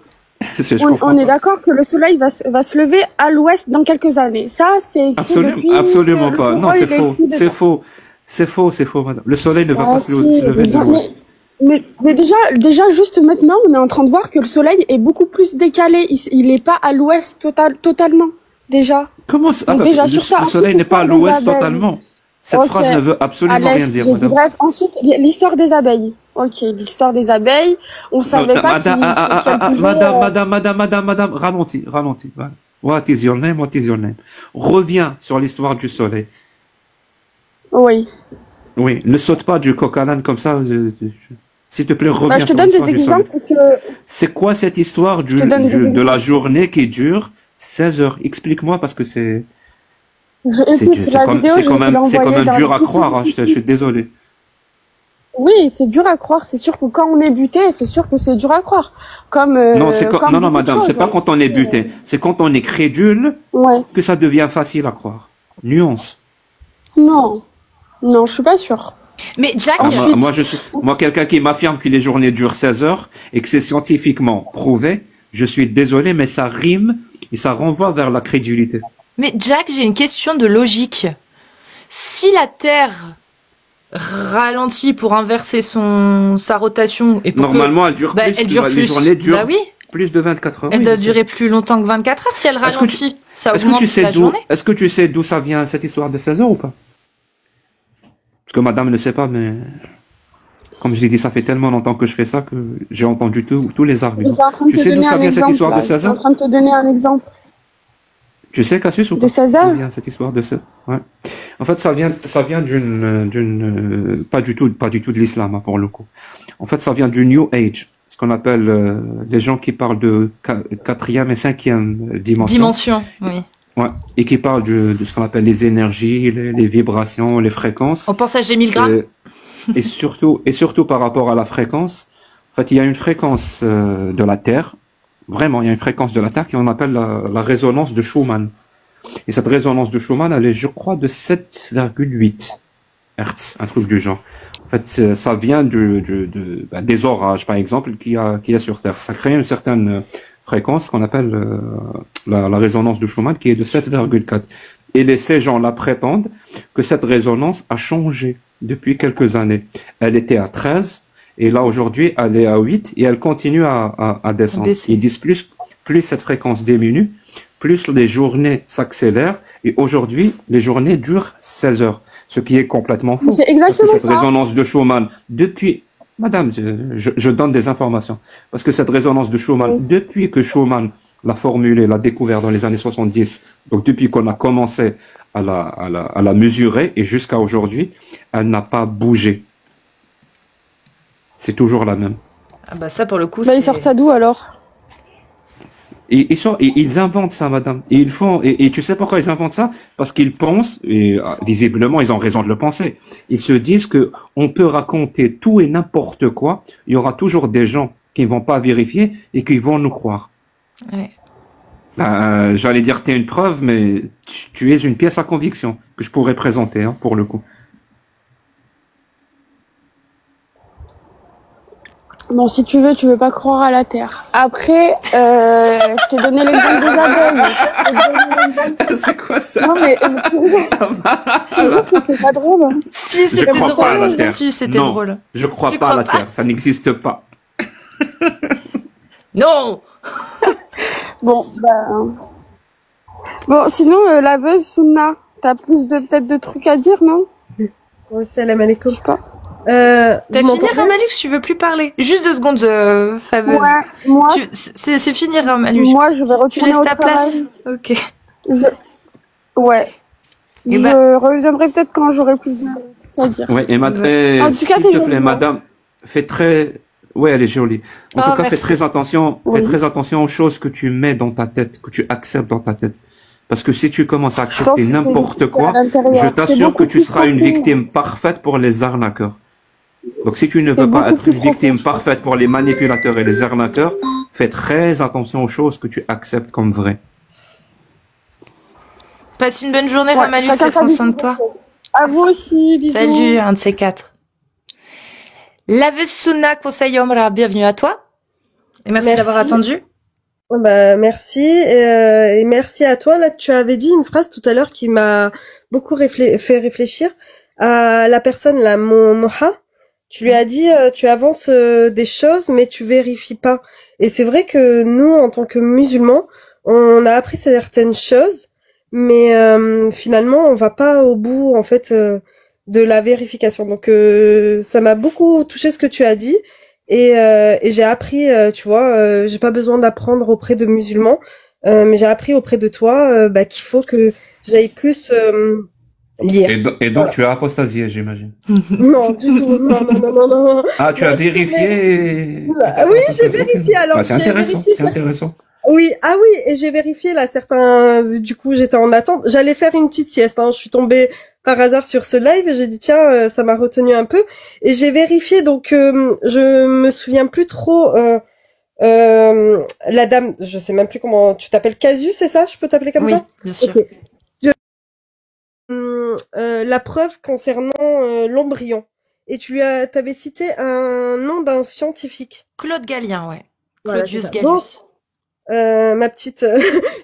Je On comprends est pas. d'accord que le soleil va se lever à l'ouest dans quelques années. Ça, c'est écrit depuis Absolument que pas. le Non, roi, c'est il est faux. écrit dedans. C'est faux, madame. Le soleil ne va Ah, pas si, se lever de non, l'ouest. mais déjà, juste maintenant, on est en train de voir que le soleil est beaucoup plus décalé. Il est pas à l'ouest totalement, déjà. Comment ça? Donc Attends, déjà, sur ça, le soleil ensuite, n'est pas à l'histoire des l'ouest abeilles. totalement. Cette Ok. phrase ne veut À absolument l'est, rien dire, j'ai dit. madame. Bref, ensuite, l'histoire des abeilles. Ok, l'histoire des abeilles. On savait pas Madame, qu'elles pouvaient, madame, ralentis. Voilà. What is your name? Reviens sur l'histoire du soleil. Oui. Oui, ne saute pas du coq à l'âne comme ça. S'il te plaît, reviens Bah, je te sur donne l'histoire des du soleil. exemples que... C'est quoi cette histoire te donne des de la exemples. journée qui dure 16 heures? Explique-moi parce que c'est Écoute, la vidéo, je vais te c'est quand l'envoyer même dans dur à le- croire. Hein, je suis désolé. Oui, c'est dur à croire. C'est sûr que quand on est buté, c'est sûr que c'est dur à croire. Comme, Non, comme non, beaucoup de madame, c'est choses, pas hein. quand on est buté. C'est quand on est crédule Ouais. que ça devient facile à croire. Nuance. Non. Non, je suis pas sûre. Mais Jack, Ah, Ensuite- moi, quelqu'un qui m'affirme que les journées durent 16 heures et que c'est scientifiquement prouvé, je suis désolé, mais ça rime et ça renvoie vers la crédulité. j'ai une question de logique. Si la Terre ralentit pour inverser sa rotation et pour Normalement, elle dure que, bah, plus. elle dure Les plus. journées durent Bah oui, plus de 24 heures. elle Oui, doit je sais. durer plus longtemps que 24 heures si elle Est-ce que tu- ralentit. Ça Est-ce que augmente tu sais la d'où, journée. est-ce que tu sais d'où ça vient cette histoire de 16 heures ou pas? Parce que madame ne sait pas, mais comme je l'ai dit, ça fait tellement longtemps que je fais ça que j'ai entendu tous les Je arguments. suis en train de Tu te sais d'où donner ça un vient cette exemple, histoire là. de Je 16 suis en heures? train de te donner un exemple. Tu sais, Cassius, ou De pas? 16 D'où heures? vient cette histoire de 16 ouais. En fait, ça vient pas du tout de l'islam, hein, pour le coup. En fait, ça vient du New Age. Ce qu'on appelle, les gens qui parlent de quatrième et cinquième Dimension, oui. Ouais. Et qui parlent de ce qu'on appelle les énergies, les vibrations, les fréquences. On pense à G 1000 grammes. Et surtout par rapport à la fréquence, en fait, il y a une fréquence de la Terre, vraiment, il y a une fréquence de la Terre qu'on appelle la résonance de Schumann. Et cette résonance de Schumann, elle est, je crois, de 7,8 Hertz, un truc du genre. En fait, ça vient des orages, par exemple, qu'il y a sur Terre. Ça crée une certaine fréquence qu'on appelle la résonance de Schumann, qui est de 7,4. Et ces gens-là prétendent que cette résonance a changé depuis quelques années. Elle était à 13, et là, aujourd'hui, elle est à 8, et elle continue à descendre. Baisser. Ils disent plus cette fréquence diminue, plus les journées s'accélèrent, et aujourd'hui, les journées durent 16 heures. Ce qui est complètement faux. C'est Parce que exactement cette ça. résonance de Schumann, madame, je donne des informations. Parce que cette résonance de Schumann, depuis que Schumann l'a formulée, l'a découvert dans les années 70, donc depuis qu'on a commencé à la mesurer et jusqu'à aujourd'hui, elle n'a pas bougé. C'est toujours la même. Ah bah ça, pour le coup, Bah, ils sortent ça d'où alors? Et ils inventent ça, madame. Et ils font, et tu sais pourquoi ils inventent ça? Parce qu'ils pensent, et visiblement ils ont raison de le penser. Ils se disent que on peut raconter tout et n'importe quoi. Il y aura toujours des gens qui ne vont pas vérifier et qui vont nous croire. Ouais. J'allais dire que t'es une preuve, mais tu es une pièce à conviction que je pourrais présenter, hein, pour le coup. Bon, si tu veux pas croire à la Terre. Après, je t'ai donné l'exemple des abeilles. C'est quoi ça? Non, mais c'est pas drôle. Hein. Si, Je c'était crois pas à la drôle. Terre. Si, c'était Non, drôle. je crois Tu pas à crois la pas? Terre. Ça n'existe pas. Non! Bon, bon, sinon, laveuse, Sunna, t'as plus peut-être de trucs à dire, non? Salam alaikum. Je sais pas. T'as Vous fini, m'entendez? Ramalux? Tu veux plus parler? Juste 2 secondes, faveuse. Ouais, moi, C'est fini, Ramalux. moi, je vais Tu retourner laisses au ta place? travail. Ok. Ouais. Eh Je ben- reviendrai peut-être quand j'aurai plus de trucs à dire. Ouais, et En tout cas, s'il t'es te jolie, plaît, hein. madame, fais très, ouais, elle est jolie. En Oh, tout cas, fais merci. très attention, Oui. fais très attention aux choses que tu mets dans ta tête, que tu acceptes dans ta tête. Parce que si tu commences à Je pense accepter que c'est n'importe quoi, à l'intérieur. je C'est t'assure beaucoup que tu plus seras une profond. victime parfaite pour les arnaqueurs. Donc si tu ne C'est veux pas beaucoup être plus une victime profond, je pense. parfaite pour les manipulateurs et les arnaqueurs, fais très attention aux choses que tu acceptes comme vraies. Passe une bonne journée, Ouais, Ramalux, chacun et sa prends soin de vision. toi. À vous aussi, bisous. Salut, un de ces 4. Laveuse Sunna, conseil Omra, bienvenue à toi. Et merci Merci. d'avoir attendu. Bah, merci. Et merci à toi. Là, tu avais dit une phrase tout à l'heure qui m'a beaucoup fait réfléchir à la personne, là, Moha. Tu lui as dit, tu avances des choses, mais tu vérifies pas. Et c'est vrai que nous, en tant que musulmans, on a appris certaines choses, mais finalement, on va pas au bout, en fait, de la vérification. Donc, ça m'a beaucoup touché ce que tu as dit. Et j'ai appris, tu vois, j'ai pas besoin d'apprendre auprès de musulmans, mais j'ai appris auprès de toi qu'il faut que j'aille plus lire. Et donc tu as apostasié, j'imagine. Non, du tout. Non. Ah, tu as vérifié. Ah oui, j'ai vérifié. Alors, Ah, c'est j'ai intéressant, vérifié c'est intéressant. Oui, ah oui, et j'ai vérifié là certains. Du coup, j'étais en attente. J'allais faire une petite sieste. Hein. Je suis tombée par hasard sur ce live et j'ai dit tiens, ça m'a retenu un peu. Et j'ai vérifié, donc je me souviens plus trop. La dame, je sais même plus comment tu t'appelles. Casu, c'est ça? Je peux t'appeler comme Oui, ça? bien sûr. Ok. La preuve concernant l'embryon. Et t'avais cité un nom d'un scientifique. Claude Gallien, ouais. Voilà, Claudius c'est ça. Donc, Gallus. ma petite,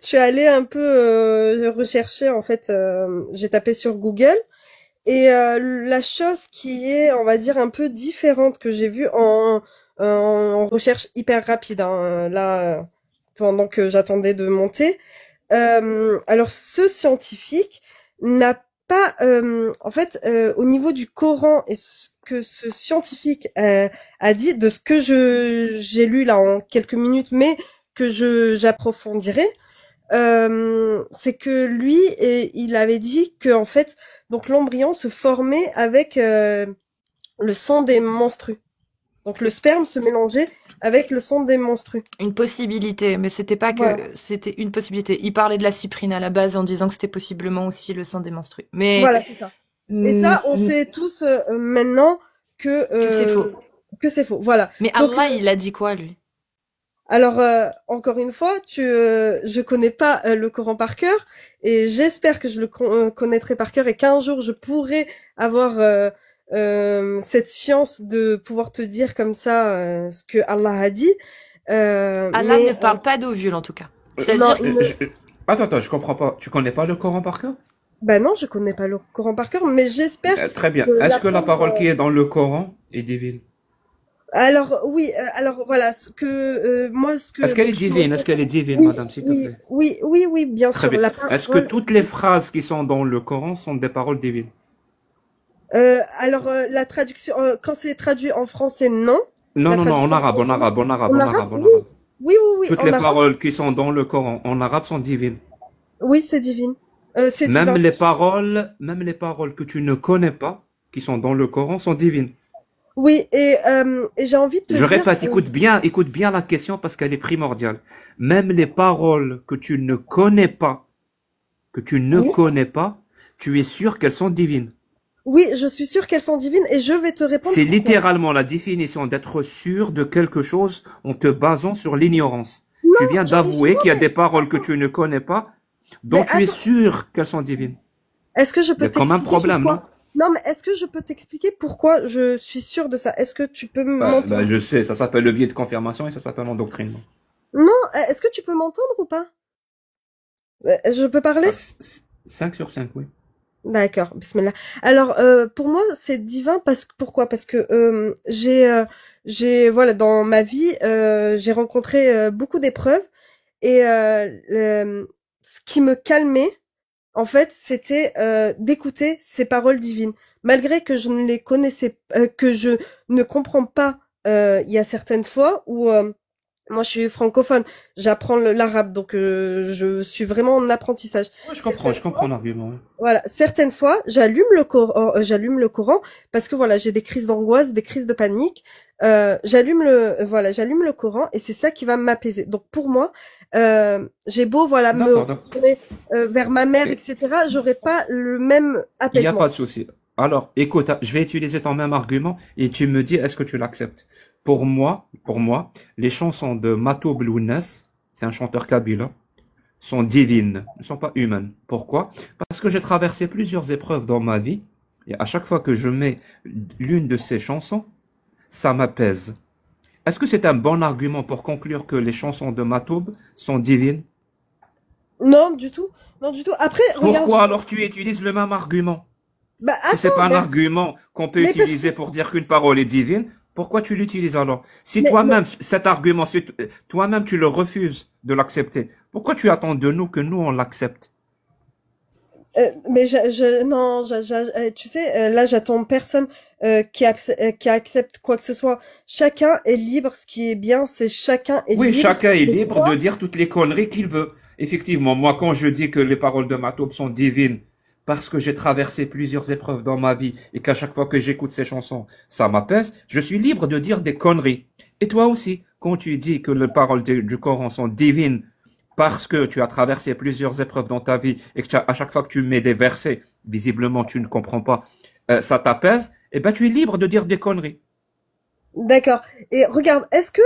je suis allée un peu rechercher en fait. J'ai tapé sur Google et la chose qui est, on va dire, un peu différente que j'ai vue en recherche hyper rapide, hein, là, pendant que j'attendais de monter. Alors, ce scientifique n'a pas, en fait, au niveau du Coran et ce que ce scientifique a dit, de ce que j'ai lu là en quelques minutes, mais que j'approfondirai, c'est que lui, il avait dit que en fait, donc l'embryon se formait avec le sang des menstrues. Donc le sperme se mélangeait avec le sang des menstrues. Une possibilité, mais c'était pas que Voilà. c'était une possibilité. Il parlait de la cyprine à la base en disant que c'était possiblement aussi le sang des menstrues. Mais Voilà, c'est ça. Et ça, on sait tous maintenant que c'est faux. Que c'est faux. Voilà. Mais Donc, Allah, il a dit quoi, lui? alors, encore une fois, je connais pas le Coran par cœur et j'espère que je le connaîtrai par cœur et qu'un jour je pourrai avoir cette science de pouvoir te dire comme ça ce que Allah a dit. Allah mais, ne parle pas d'ovule, en tout cas. non, C'est-à-dire Attends, je comprends pas. Tu connais pas le Coran par cœur? bah non, je connais pas le Coran par cœur, mais j'espère. Très bien. que Est-ce que la l'apprendre, parole qui est dans le Coran est divine? Alors oui, alors voilà, ce que moi ce que Est-ce qu'elle est divine? Est-ce qu'elle est divine, madame, s'il te plaît? oui, bien Très sûr. bien. La Est-ce que parole- toutes les phrases qui sont dans le Coran sont des paroles divines? alors la traduction quand c'est traduit en français, non. Non, La non, non, en traduction arabe, en française, arabe, en arabe, en en arabe, arabe, en oui. arabe. Oui, oui, oui. Toutes En les arabe, paroles qui sont dans le Coran en arabe sont divines. oui, c'est divine. C'est divin. Même les paroles que tu ne connais pas, qui sont dans le Coran, sont divines. Oui, et j'ai envie de te Je dire, répète, écoute bien la question parce qu'elle est primordiale. Même les paroles que tu ne connais pas, oui, tu es sûr qu'elles sont divines. oui, je suis sûre qu'elles sont divines et je vais te répondre C'est pourquoi. littéralement la définition d'être sûr de quelque chose en te basant sur l'ignorance. Tu Non, viens d'avouer qu'il y a des paroles que tu ne connais pas, dont mais tu es attends, sûr qu'elles sont divines. est-ce que je Il y peux a comme un t'expliquer problème, non? pourquoi? Non, mais est-ce que je peux t'expliquer pourquoi je suis sûre de ça? Est-ce que tu peux m'entendre? Je sais, ça s'appelle le biais de confirmation et ça s'appelle endoctrinement. Non, est-ce que tu peux m'entendre ou pas? Je peux parler? 5 sur 5, oui. D'accord, bismillah. Alors, pour moi, c'est divin parce que pourquoi? Parce que voilà, dans ma vie, j'ai rencontré beaucoup d'épreuves et ce qui me calmait, en fait, c'était d'écouter ces paroles divines, malgré que je ne les connaissais, que je ne comprends pas. Il y a certaines fois où moi, je suis francophone, j'apprends l'arabe, donc je suis vraiment en apprentissage. Ouais, Certaines je comprends l'argument. Ouais. voilà, certaines fois, j'allume le Coran parce que voilà, j'ai des crises d'angoisse, des crises de panique. J'allume le Coran et c'est ça qui va m'apaiser. Donc pour moi, j'ai beau voilà me D'accord, d'accord. retourner vers ma mère, Et etc. J'aurai pas le même il n'y a apaisement. pas de souci. Alors, écoute, je vais utiliser ton même argument et tu me dis est-ce que tu l'acceptes. Pour moi, les chansons de Mato Blounes, c'est un chanteur kabyle, sont divines, ne sont pas humaines. Pourquoi? Parce que j'ai traversé plusieurs épreuves dans ma vie et à chaque fois que je mets l'une de ces chansons, ça m'apaise. Est-ce que c'est un bon argument pour conclure que les chansons de Matoub sont divines? Non, du tout, non du tout. Après, regarde, Pourquoi alors tu utilises le même argument? bah Si c'est pas attends, un argument qu'on peut mais parce que, utiliser pour dire qu'une parole est divine, pourquoi tu l'utilises alors? Si mais toi-même, cet argument, si toi-même tu le refuses de l'accepter, pourquoi tu attends de nous que nous on l'accepte? Mais non, tu sais, là j'attends personne qui accepte quoi que ce soit. Chacun est libre. Ce qui est bien, c'est chacun est Oui, libre chacun est de libre de croire. dire toutes les conneries qu'il veut. Effectivement, moi, quand je dis que les paroles de Matoub sont divines, parce que j'ai traversé plusieurs épreuves dans ma vie et qu'à chaque fois que j'écoute ces chansons, ça m'apaise, je suis libre de dire des conneries. Et toi aussi, quand tu dis que les paroles du Coran sont divines parce que tu as traversé plusieurs épreuves dans ta vie et que à chaque fois que tu mets des versets, visiblement tu ne comprends pas, ça t'apaise, eh ben tu es libre de dire des conneries. D'accord. Et regarde, est-ce que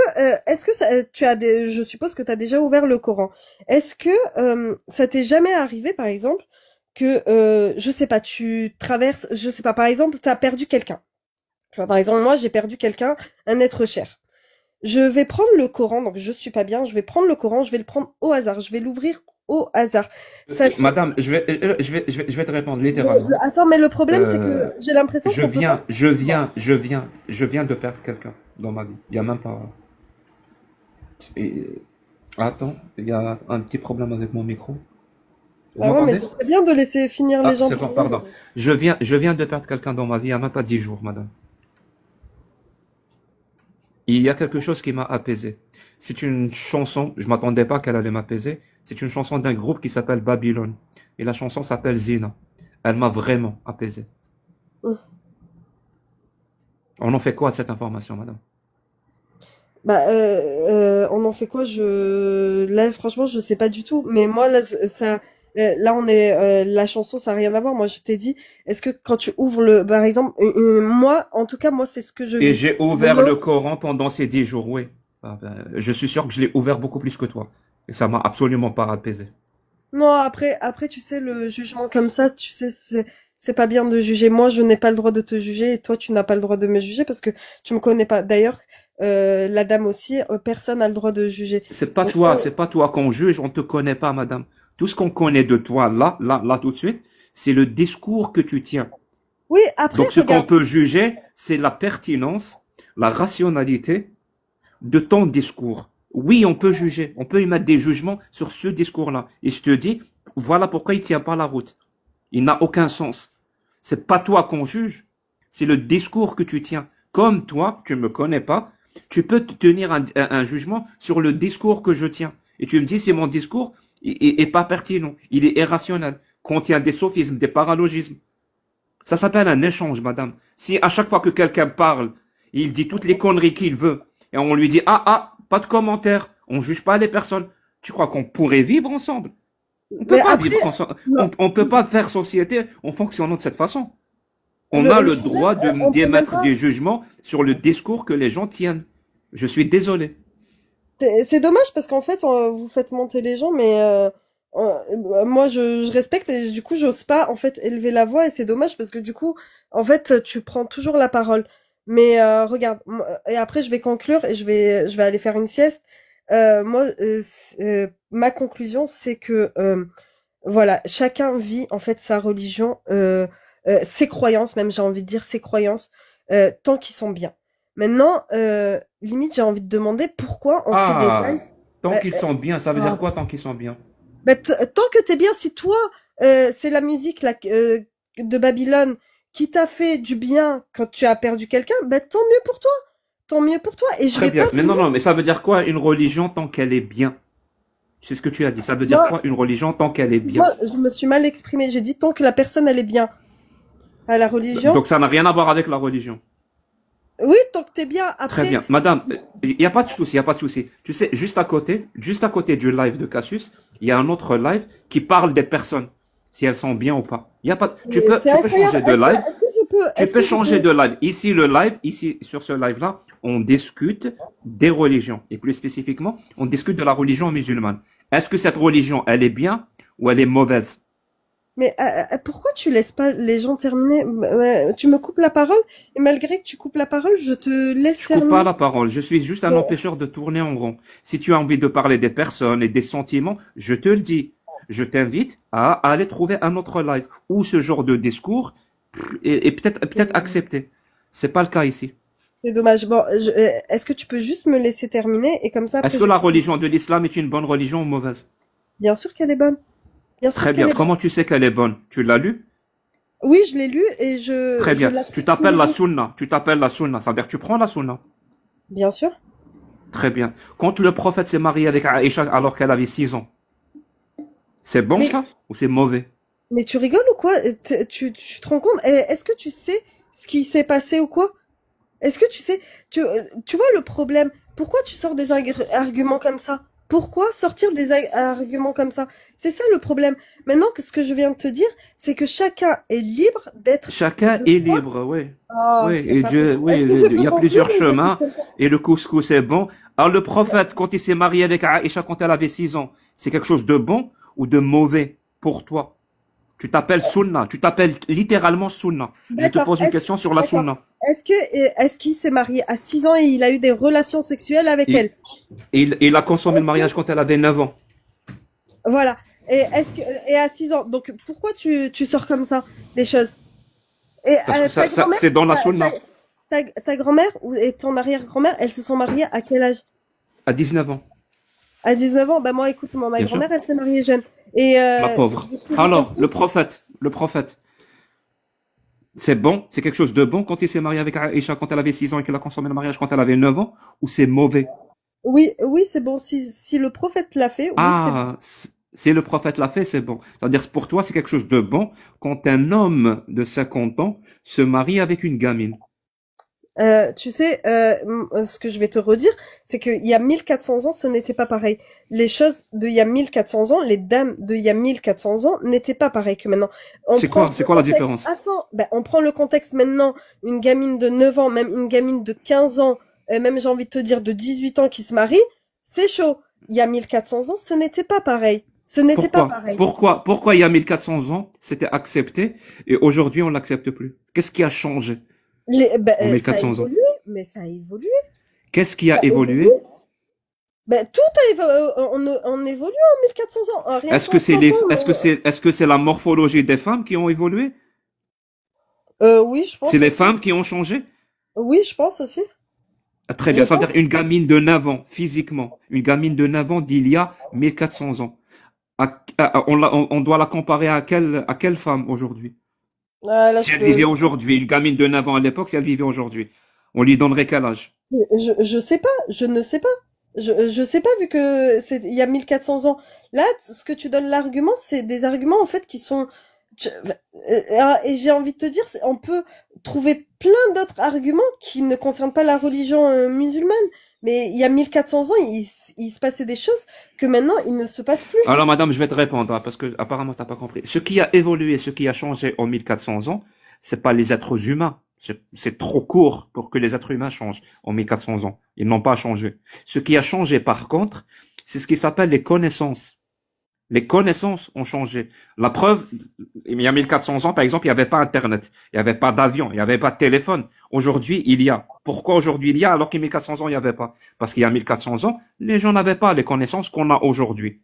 tu as je suppose que tu as déjà ouvert le Coran. Est-ce que ça t'est jamais arrivé, par exemple, que je sais pas, tu traverses, je sais pas, par exemple, tu as perdu quelqu'un. Tu vois, par exemple, moi, j'ai perdu quelqu'un, un être cher. Je vais prendre le Coran, donc je suis pas bien, je vais prendre le Coran, je vais le prendre au hasard, je vais l'ouvrir au hasard. Ça fait... Madame, je vais te répondre littéralement. Attends, mais le problème, c'est Euh, que j'ai l'impression qu'on peut pas... je viens de perdre quelqu'un dans ma vie. Il y a même pas. Et- Attends, il y a un petit problème avec mon micro. Vous Ah ouais, mais m'entendez? ce serait bien de laisser finir les Ah, gens c'est bon, parler. pardon. Je viens de perdre quelqu'un dans ma vie il y a même pas 10 jours, madame. Il y a quelque chose qui m'a apaisé. C'est une chanson, je m'attendais pas qu'elle allait m'apaiser. C'est une chanson d'un groupe qui s'appelle Babylone. Et la chanson s'appelle Zina. Elle m'a vraiment apaisé. Hum. On en fait quoi de cette information, madame? Bah, on en fait quoi? Là, franchement, je sais pas du tout. Mais moi, là, là, la chanson, ça n'a rien à voir. Moi, je t'ai dit, est-ce que quand tu ouvres par exemple, moi, en tout cas, moi, c'est ce que je Et vis. j'ai ouvert le Coran pendant ces 10 jours, oui. Ah ben, je suis sûr que je l'ai ouvert beaucoup plus que toi. Et ça m'a absolument pas apaisé. Non, après, tu sais, le jugement comme ça, tu sais, c'est pas bien de juger. Moi, je n'ai pas le droit de te juger et toi, tu n'as pas le droit de me juger parce que tu me connais pas. D'ailleurs, la dame aussi, personne n'a le droit de juger. Donc, C'est pas toi qu'on juge, on te connaît pas, madame. Tout ce qu'on connaît de toi, là, tout de suite, c'est le discours que tu tiens. oui, après, Donc, ce qu'on regarde. peut juger, c'est la pertinence, la rationalité de ton discours. Oui, on peut juger, on peut y mettre des jugements sur ce discours-là. Et je te dis, voilà pourquoi il tient pas la route. Il n'a aucun sens. C'est pas toi qu'on juge, c'est le discours que tu tiens. Comme toi, tu me connais pas, Tu peux tenir un jugement sur le discours que je tiens. Et tu me dis si mon discours est pas pertinent, il est irrationnel, contient des sophismes, des paralogismes. Ça s'appelle un échange, madame. Si à chaque fois que quelqu'un parle, il dit toutes les conneries qu'il veut, et on lui dit, pas de commentaires, on juge pas les personnes, tu crois qu'on pourrait vivre ensemble? On peut Mais pas après, vivre ensemble. non, On peut pas faire société en fonctionnant de cette façon. On le a le problème, droit de on peut même d'émettre pas. des jugements sur le discours que les gens tiennent. Je suis désolé. C'est dommage parce qu'en fait, vous faites monter les gens, mais moi, je respecte et du coup, j'ose pas en fait élever la voix et c'est dommage parce que du coup, en fait, tu prends toujours la parole. Mais regarde, et après, je vais conclure et je vais aller faire une sieste. Moi, ma conclusion, c'est que voilà, chacun vit en fait sa religion, ses croyances, même j'ai envie de dire ses croyances, tant qu'ils sont bien. Maintenant, limite, j'ai envie de demander pourquoi on fait des lives. Tant Bah, qu'ils sont bien, ça veut dire ah, quoi tant qu'ils sont bien? tant que t'es bien, si toi, c'est la musique là, de Babylone qui t'a fait du bien quand tu as perdu quelqu'un, tant mieux pour toi. Tant mieux pour toi. Et je Très vais pas bien. Mais non, venir. non, mais ça veut dire quoi une religion tant qu'elle est bien? C'est ce que tu as dit. Ça veut dire Moi, quoi une religion tant qu'elle est moi, bien? je me suis mal exprimée. J'ai dit tant que la personne elle est bien. À la religion. Donc ça n'a rien à voir avec la religion. Oui, tant que t'es bien. Très Après, bien. Madame, il n'y a pas de souci, il n'y a pas de souci. Tu sais, juste à côté du live de Cassius, il y a un autre live qui parle des personnes, si elles sont bien ou pas. Il y a pas, c'est tu peux incroyable. changer de live. Est-ce que je peux, Tu est-ce peux que je changer peux, de live. Ici, ici, sur ce live-là, on discute des religions. Et plus spécifiquement, on discute de la religion musulmane. Est-ce que cette religion, elle est bien ou elle est mauvaise? mais pourquoi tu laisses pas les gens terminer? Tu me coupes la parole et malgré que tu coupes la parole, je te laisse Je coupe pas terminer. la parole. Je suis juste un Mais, empêcheur de tourner en rond. Si tu as envie de parler des personnes et des sentiments, je te le dis. Je t'invite à aller trouver un autre live où ce genre de discours est peut-être accepté. C'est pas le cas ici. c'est dommage. Bon, est-ce que tu peux juste me laisser terminer et comme ça Est-ce après que je la finis. religion de l'islam est une bonne religion ou mauvaise? Bien sûr qu'elle est bonne. Bien sûr Très bien. qu'elle est bonne. Comment tu sais qu'elle est bonne? Tu l'as lu? Oui, je l'ai lu et Très je bien. l'applique Tu tous t'appelles les la jours. sunna. Tu t'appelles la sunna. Ça veut dire que tu prends la sunna. Bien sûr. Très bien. Quand le prophète s'est marié avec Aïcha alors qu'elle avait 6 ans, c'est bon Mais, ça? Ou c'est mauvais? mais tu rigoles ou quoi? Tu te rends compte? Est-ce que tu sais ce qui s'est passé ou quoi? Est-ce que tu sais, tu vois le problème? Pourquoi tu sors des arguments comme ça? Pourquoi sortir des arguments comme ça? C'est ça le problème. Maintenant que ce que je viens de te dire, c'est que chacun est libre d'être Chacun de est croire. libre, oui. Oh, Oui, c'est et pas Dieu, possible. oui, Est-ce que je il y peux a conclure plusieurs ou je chemins, coupe? et le couscous est bon. Alors le prophète, quand il s'est marié avec Aïcha quand elle avait 6 ans, c'est quelque chose de bon ou de mauvais pour toi? Tu t'appelles Sunna, tu t'appelles littéralement Sunna. Je te D'accord. pose une question sur la D'accord. Sunna. Est-ce qu'il s'est marié à 6 ans et il a eu des relations sexuelles avec Il, elle? il a consommé le Est-ce que, mariage quand elle avait 9 ans. voilà. Et à 6 ans. Donc, pourquoi tu sors comme ça, les choses? Et Parce que ta grand-mère, c'est dans la ta, Sunna. ta grand-mère et ton arrière-grand-mère, elles se sont mariées à quel âge? À 19 ans, À 19 ans? Bah, moi, écoute, ma bien sûr. grand-mère, elle s'est mariée jeune. Et, La pauvre. de ce que j'ai Alors, compris, le prophète, c'est bon, c'est quelque chose de bon quand il s'est marié avec Aïcha quand elle avait 6 ans et qu'il a consommé le mariage quand elle avait 9 ans, ou c'est mauvais? oui, oui, c'est bon. Si le prophète l'a fait, oui, c'est bon. Ah, si le prophète l'a fait, c'est bon. C'est-à-dire, pour toi, c'est quelque chose de bon quand un homme de 50 ans se marie avec une gamine. Tu sais, ce que je vais te redire, c'est qu'il y a 1400 ans, ce n'était pas pareil. Les choses d'il y a 1400 ans, les dames d'il y a 1400 ans n'étaient pas pareilles que maintenant. On C'est prend quoi, c'est le quoi la contexte, différence? attends, on prend le contexte maintenant, une gamine de 9 ans, même une gamine de 15 ans, même j'ai envie de te dire de 18 ans qui se marie, c'est chaud. Il y a 1400 ans, ce n'était pas pareil. Ce n'était pas pareil. Pourquoi il y a 1400 ans, c'était accepté et aujourd'hui, on l'accepte plus? Qu'est-ce qui a changé en Ça a 1400 ans? évolué, mais ça a évolué. Qu'est-ce qui Ça a a évolué? évolué. Tout a évolué, on évolue en 1400 ans. Rien Est-ce que qu'en c'est 100 les, ans, est-ce que c'est la morphologie des femmes qui ont évolué? oui, je C'est pense les aussi. femmes qui ont changé? Oui, je pense aussi. Ah, très Je bien. Ça veut dire pense. une gamine de 9 ans, physiquement. Une gamine de 9 ans d'il y a 1400 ans. On doit la comparer à quelle femme aujourd'hui? Ah, là, Si elle vivait aujourd'hui, une gamine de 9 ans à l'époque, si elle vivait aujourd'hui, on lui donnerait quel âge? Je sais pas, je ne sais pas. Je sais pas vu que il y a 1400 ans. Là, ce que tu donnes l'argument, c'est des arguments en fait qui sont et j'ai envie de te dire, on peut trouver plein d'autres arguments qui ne concernent pas la religion musulmane. Mais il y a 1400 ans, il se passait des choses que maintenant, il ne se passe plus. Alors, madame, je vais te répondre, hein, parce que apparemment t'as pas compris. Ce qui a évolué, ce qui a changé en 1400 ans, c'est pas les êtres humains. C'est trop court pour que les êtres humains changent en 1400 ans. Ils n'ont pas changé. Ce qui a changé, par contre, c'est ce qui s'appelle les connaissances. Les connaissances ont changé. La preuve, il y a 1400 ans, par exemple, il n'y avait pas Internet, il n'y avait pas d'avion, il n'y avait pas de téléphone. Aujourd'hui, il y a. Pourquoi aujourd'hui il y a alors qu'il y a 1400 ans, il n'y avait pas? Parce qu'il y a 1400 ans, les gens n'avaient pas les connaissances qu'on a aujourd'hui.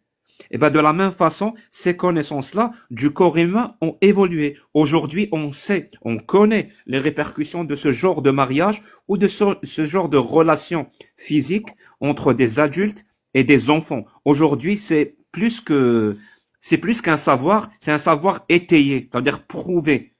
Et ben de la même façon, ces connaissances-là du corps humain ont évolué. Aujourd'hui, on sait, on connaît les répercussions de ce genre de mariage ou de ce genre de relation physique entre des adultes et des enfants. Aujourd'hui, c'est plus qu'un savoir, c'est un savoir étayé, c'est-à-dire prouvé,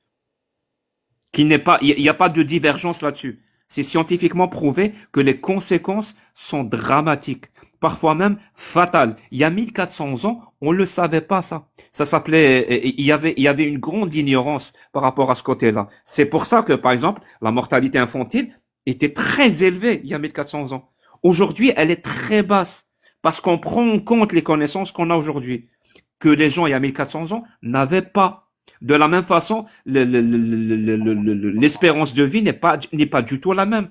qui n'est pas, il n'y a pas de divergence là-dessus. C'est scientifiquement prouvé que les conséquences sont dramatiques, parfois même fatales. Il y a 1400 ans, on le savait pas ça. Ça s'appelait, il y avait une grande ignorance par rapport à ce côté-là. C'est pour ça que, par exemple, la mortalité infantile était très élevée il y a 1400 ans. Aujourd'hui, elle est très basse parce qu'on prend en compte les connaissances qu'on a aujourd'hui, que les gens il y a 1400 ans n'avaient pas. De la même façon, l'espérance de vie n'est pas du tout la même.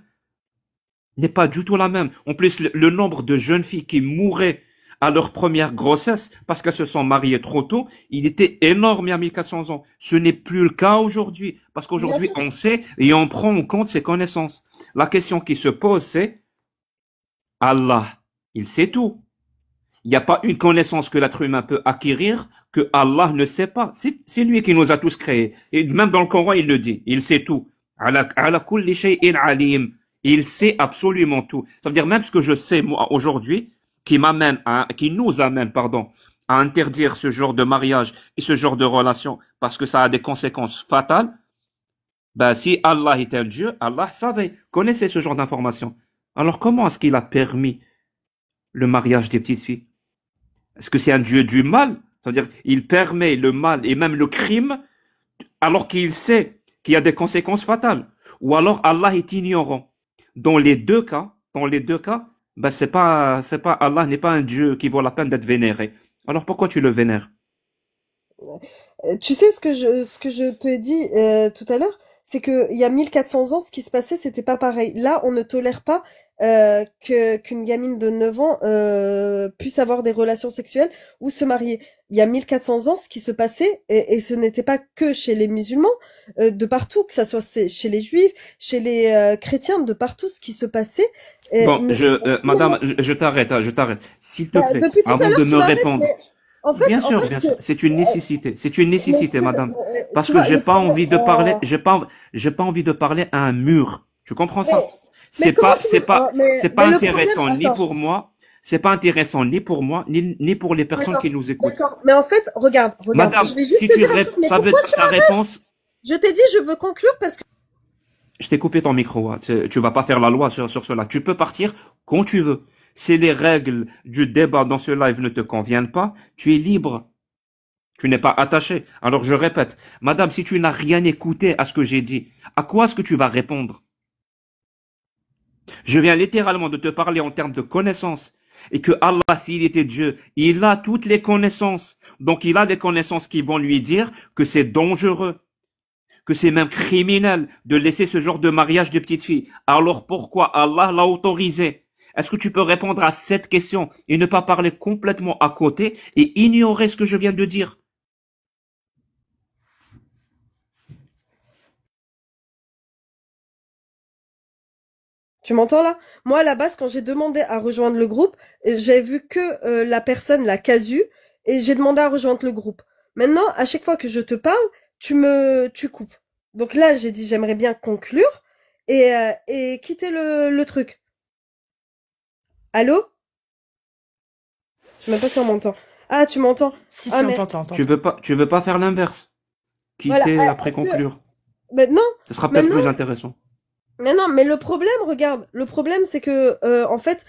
N'est pas du tout la même. En plus, le nombre de jeunes filles qui mouraient à leur première grossesse parce qu'elles se sont mariées trop tôt, il était énorme il y a 1400 ans. Ce n'est plus le cas aujourd'hui parce qu'aujourd'hui, on sait et on prend en compte ces connaissances. La question qui se pose, c'est Allah, il sait tout. Il n'y a pas une connaissance que l'être humain peut acquérir que Allah ne sait pas. C'est lui qui nous a tous créés. Et même dans le Coran, il le dit. Il sait tout. Ala kulli shay'in alim. Il sait absolument tout. Ça veut dire même ce que je sais, moi, aujourd'hui, qui nous amène, pardon, à interdire ce genre de mariage et ce genre de relation parce que ça a des conséquences fatales. Ben, si Allah était un Dieu, Allah savait, connaissait ce genre d'informations. Alors comment est-ce qu'il a permis le mariage des petites filles? Est-ce que c'est un Dieu du mal? C'est-à-dire, il permet le mal et même le crime alors qu'il sait qu'il y a des conséquences fatales. Ou alors Allah est ignorant. Dans les deux cas, ben c'est pas Allah n'est pas un Dieu qui vaut la peine d'être vénéré. Alors pourquoi tu le vénères? Tu sais ce que je te dis tout à l'heure, c'est que il y a 1400 ans, ce qui se passait, c'était pas pareil. Là, on ne tolère pas qu'une gamine de 9 ans puisse avoir des relations sexuelles ou se marier. Il y a 1400 ans, ce qui se passait, et ce n'était pas que chez les musulmans, de partout, que ça soit chez les juifs, chez les chrétiens, de partout, ce qui se passait. Bon, madame, je t'arrête, hein, je t'arrête. S'il te plaît, depuis tout à avant l'heure, de tu me m'arrêtes, répondre. mais en fait, Bien sûr, c'est une nécessité. C'est une nécessité, frère, madame. Parce tu que vois, j'ai le pas frère, envie de parler, j'ai pas envie de parler à un mur. Tu comprends ça? mais comment tu veux, C'est pas mais le intéressant problème, ni attends. pour moi, c'est pas intéressant ni pour moi, ni pour les personnes qui nous écoutent. D'accord. Mais en fait, regarde, Madame, je vais juste si te tu dire un truc, mais ça veut pourquoi tu ta réponse, Je t'ai dit, je veux conclure parce que je t'ai coupé ton micro, hein. Tu vas pas faire la loi sur cela. Tu peux partir quand tu veux. Si les règles du débat dans ce live ne te conviennent pas, tu es libre. Tu n'es pas attaché. Alors je répète, madame, si tu n'as rien écouté à ce que j'ai dit, à quoi est-ce que tu vas répondre? Je viens littéralement de te parler en termes de connaissances. Et que Allah, s'il était Dieu, il a toutes les connaissances. Donc il a des connaissances qui vont lui dire que c'est dangereux, que c'est même criminel de laisser ce genre de mariage de petites filles. Alors pourquoi Allah l'a autorisé? Est-ce que tu peux répondre à cette question et ne pas parler complètement à côté et ignorer ce que je viens de dire? tu m'entends là? Moi, à la base, quand j'ai demandé à rejoindre le groupe, j'ai vu que la personne, la casu, et j'ai demandé à rejoindre le groupe. Maintenant, à chaque fois que je te parle, tu coupes. Donc là, j'ai dit, j'aimerais bien conclure et quitter le truc. Allô? Je sais même pas si on m'entend. Ah, tu m'entends? Si, Ah, si, on mais t'entend, on t'entend. Tu veux pas faire l'inverse? voilà. Quitter Ah, après est-ce que conclure. maintenant, Ce sera peut-être maintenant, plus intéressant. Mais non, mais le problème, regarde, le problème, c'est que, en fait,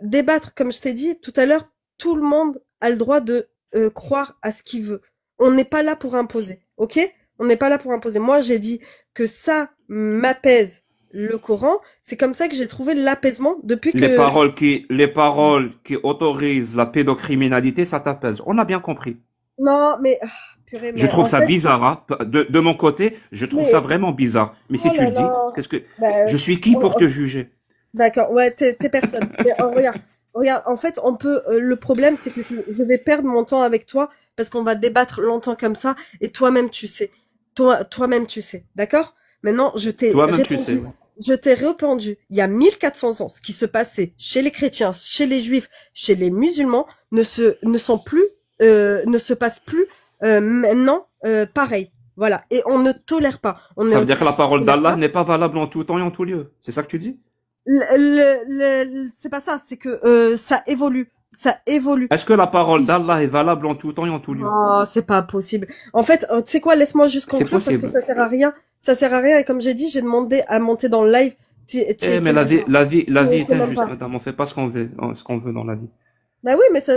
débattre, comme je t'ai dit tout à l'heure, tout le monde a le droit de croire à ce qu'il veut. On n'est pas là pour imposer, ok? On n'est pas là pour imposer. Moi, j'ai dit que ça m'apaise le Coran. C'est comme ça que j'ai trouvé l'apaisement depuis Les que... paroles qui autorisent la pédocriminalité, ça t'apaise. On a bien compris. Non, mais... purée, Je mais trouve en ça fait... bizarre, hein. De mon côté, je trouve Mais... ça vraiment bizarre. Mais si Oh tu là le dis, là... qu'est-ce que, Bah, je suis qui pour te juger? d'accord, ouais, t'es personne. Mais regarde, en fait, on peut. Le problème, c'est que je vais perdre mon temps avec toi parce qu'on va débattre longtemps comme ça, et toi-même, tu sais. Toi-même, tu sais. D'accord? Maintenant, Toi-même, tu sais. je t'ai répondu. Il y a 1400 ans, ce qui se passait chez les chrétiens, chez les juifs, chez les musulmans, ne se passe plus maintenant pareil. Voilà. Et on ne tolère pas. Ça veut dire que la parole d'Allah n'est pas valable en tout temps et en tout lieu. C'est ça que tu dis? C'est pas ça, c'est que ça évolue. Ça évolue. Est-ce que la parole d'Allah est valable en tout temps et en tout lieu? Oh, c'est pas possible. En fait, tu sais quoi, laisse-moi juste conclure parce que ça sert à rien. Ça sert à rien, et comme j'ai dit, j'ai demandé à monter dans le live. Mais la vie est injuste, madame. On fait pas ce qu'on veut dans la vie. Bah oui, mais ça,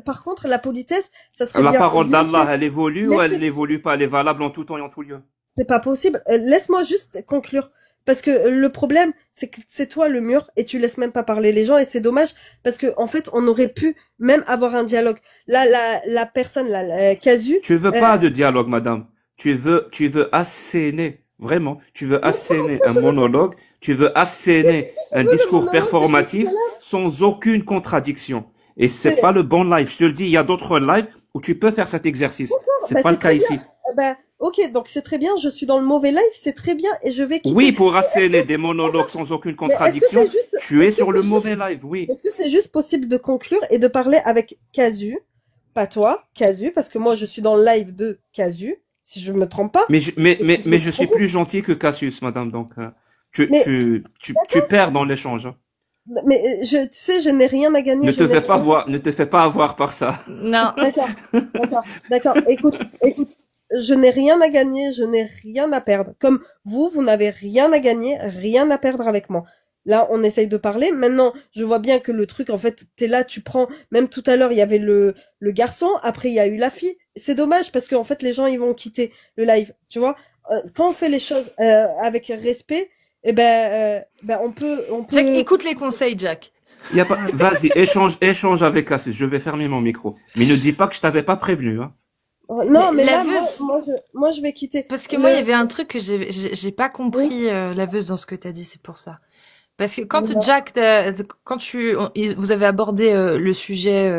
par contre, la politesse, ça serait bien. La parole d'Allah, elle évolue ou elle n'évolue pas? Elle est valable en tout temps et en tout lieu. C'est pas possible. Laisse-moi juste conclure. Parce que le problème, c'est que c'est toi le mur et tu laisses même pas parler les gens, et c'est dommage parce que en fait, on aurait pu même avoir un dialogue. Là, la personne, la Casu. Tu veux pas de dialogue, madame. Tu veux asséner, vraiment. Tu veux asséner un monologue. Tu veux asséner un discours performatif sans aucune contradiction. Et c'est pas le bon live. Je te le dis, il y a d'autres lives où tu peux faire cet exercice. C'est pas le cas ici. Ok, donc c'est très bien, je suis dans le mauvais live, c'est très bien, et je vais quitter. Oui, pour asséner des monologues sans aucune contradiction, tu es sur le mauvais live, oui. Est-ce que c'est juste possible de conclure et de parler avec Casu, pas toi, Casu, parce que moi je suis dans le live de Casu, si je me trompe pas. Mais je suis plus gentil que Cassius, madame, donc tu perds dans l'échange. Mais tu sais, je n'ai rien à gagner. Ne te fais pas avoir par ça. Non. D'accord. Écoute. Je n'ai rien à gagner, je n'ai rien à perdre. Comme vous n'avez rien à gagner, rien à perdre avec moi. Là, on essaye de parler. Maintenant, je vois bien que le truc, en fait, t'es là, tu prends. Même tout à l'heure, il y avait le garçon. Après, il y a eu la fille. C'est dommage parce qu'en fait, les gens, ils vont quitter le live. Tu vois, quand on fait les choses avec respect, on peut. Jack, écoute les conseils, Jack. Vas-y, échange avec Cassis. Je vais fermer mon micro. Mais ne dis pas que je t'avais pas prévenu, hein. Non, mais là, moi, je vais quitter. Parce que moi, il y avait un truc que j'ai pas compris, Laveuse, dans ce que t'as dit, c'est pour ça. Parce que quand Jack, vous avez abordé le sujet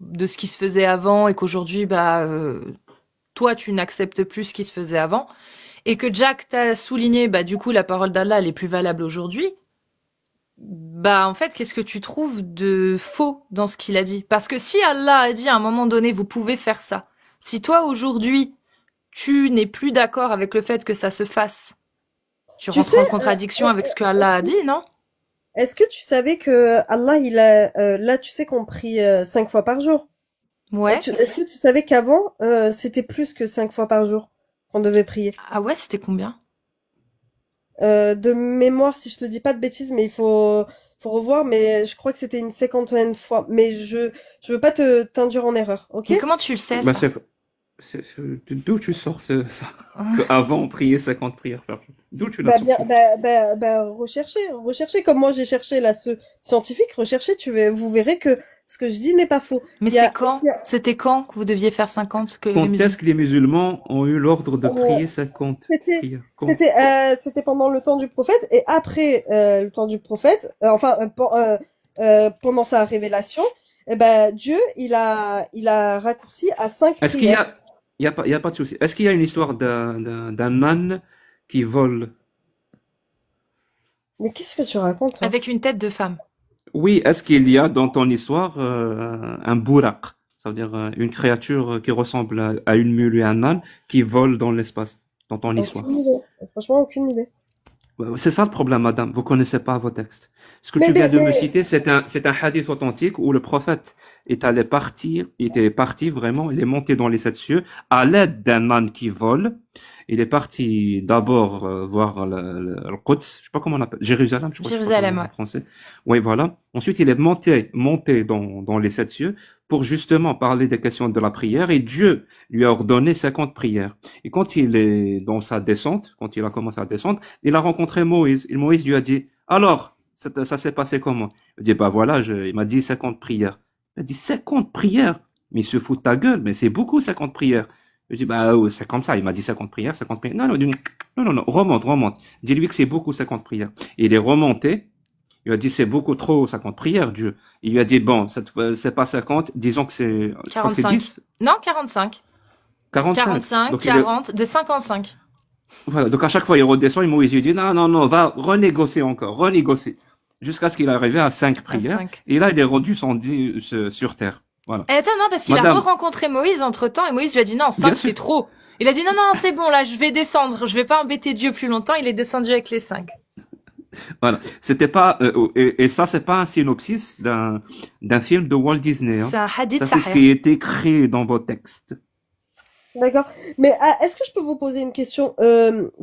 de ce qui se faisait avant et qu'aujourd'hui, toi, tu n'acceptes plus ce qui se faisait avant, et que Jack t'a souligné, du coup, la parole d'Allah, elle est plus valable aujourd'hui. En fait, qu'est-ce que tu trouves de faux dans ce qu'il a dit? Parce que si Allah a dit à un moment donné, vous pouvez faire ça. Si toi, aujourd'hui, tu n'es plus d'accord avec le fait que ça se fasse, tu rentres en contradiction avec ce que Allah a dit, non? Est-ce que tu savais que Allah, il a, là, tu sais qu'on prie 5 fois par jour? Ouais. Est-ce que tu savais qu'avant, c'était plus que 5 fois par jour qu'on devait prier? Ah ouais, c'était combien? De mémoire, si je te dis pas de bêtises, mais il faut revoir, mais je crois que c'était une 50aine fois. Mais je veux pas t'induire en erreur, ok? Mais comment tu le sais, ça? D'où tu sors ça? Qu'avant on priait 50 prières par jour. D'où tu l'as sorti? Recherchez comme moi j'ai cherché là, ce scientifique, recherchez, vous verrez que ce que je dis n'est pas faux. Mais c'était quand que vous deviez faire 50? Quand est-ce que les musulmans ont eu l'ordre de prier 50 prières? C'était pendant le temps du prophète, et après le temps du prophète, pendant sa révélation, Dieu il a raccourci à 5 prières. Est-ce qu'il y a pas de souci. Est-ce qu'il y a une histoire d'un âne qui vole? Mais qu'est-ce que tu racontes, toi? Avec une tête de femme. Oui, est-ce qu'il y a dans ton histoire un bouraq, ça veut dire une créature qui ressemble à une mule et un âne qui vole dans l'espace, dans ton histoire? Aucune idée. Franchement, aucune idée. C'est ça le problème, madame. Vous connaissez pas vos textes. Ce que tu viens de me citer, c'est un hadith authentique où le prophète était parti vraiment, il est monté dans les 7 cieux à l'aide d'un âne qui vole, Il est parti d'abord voir le Quds, je sais pas comment on appelle, Jérusalem, je crois, je sais pas Jérusalem, comment en ouais. français. Oui, voilà. Ensuite, il est monté dans les sept cieux pour justement parler des questions de la prière et Dieu lui a ordonné 50 prières. Et quand il est dans sa descente, quand il a commencé à descendre, il a rencontré Moïse. Et Moïse lui a dit, alors, ça s'est passé comment? Il dit, bah voilà, il m'a dit 50 prières. Il a dit 50 prières? Mais il se fout de ta gueule, mais c'est beaucoup 50 prières. Je dis, bah, c'est comme ça. Il m'a dit 50 prières, 50 prières. Non, non, il dit, non, remonte. Dis-lui que c'est beaucoup 50 prières. Et il est remonté. Il lui a dit, c'est beaucoup trop 50 prières, Dieu. Il lui a dit, bon, c'est pas 50, disons que c'est, je crois que c'est 45. 10, Non, 45. 45. 45, Donc, 40, de 5 en 5. voilà. Donc, à chaque fois, il redescend et Moïse lui dit, non, va renégocier encore, renégocier. Jusqu'à ce qu'il arrive à 5 prières. 5. Et là, il est rendu sur terre. Voilà. Et attends, non, parce qu'il a Madame. re-rencontré Moïse entre-temps et Moïse lui a dit non, 5 Bien sûr. c'est trop. Il a dit non, c'est bon, là, je vais descendre, je vais pas embêter Dieu plus longtemps, il est descendu avec les 5. Voilà. C'était pas, et ça, c'est pas un synopsis d'un film de Walt Disney, hein. C'est un hadith Ça, c'est ce sahih. qui est écrit dans vos textes. D'accord. Mais est-ce que je peux vous poser une question?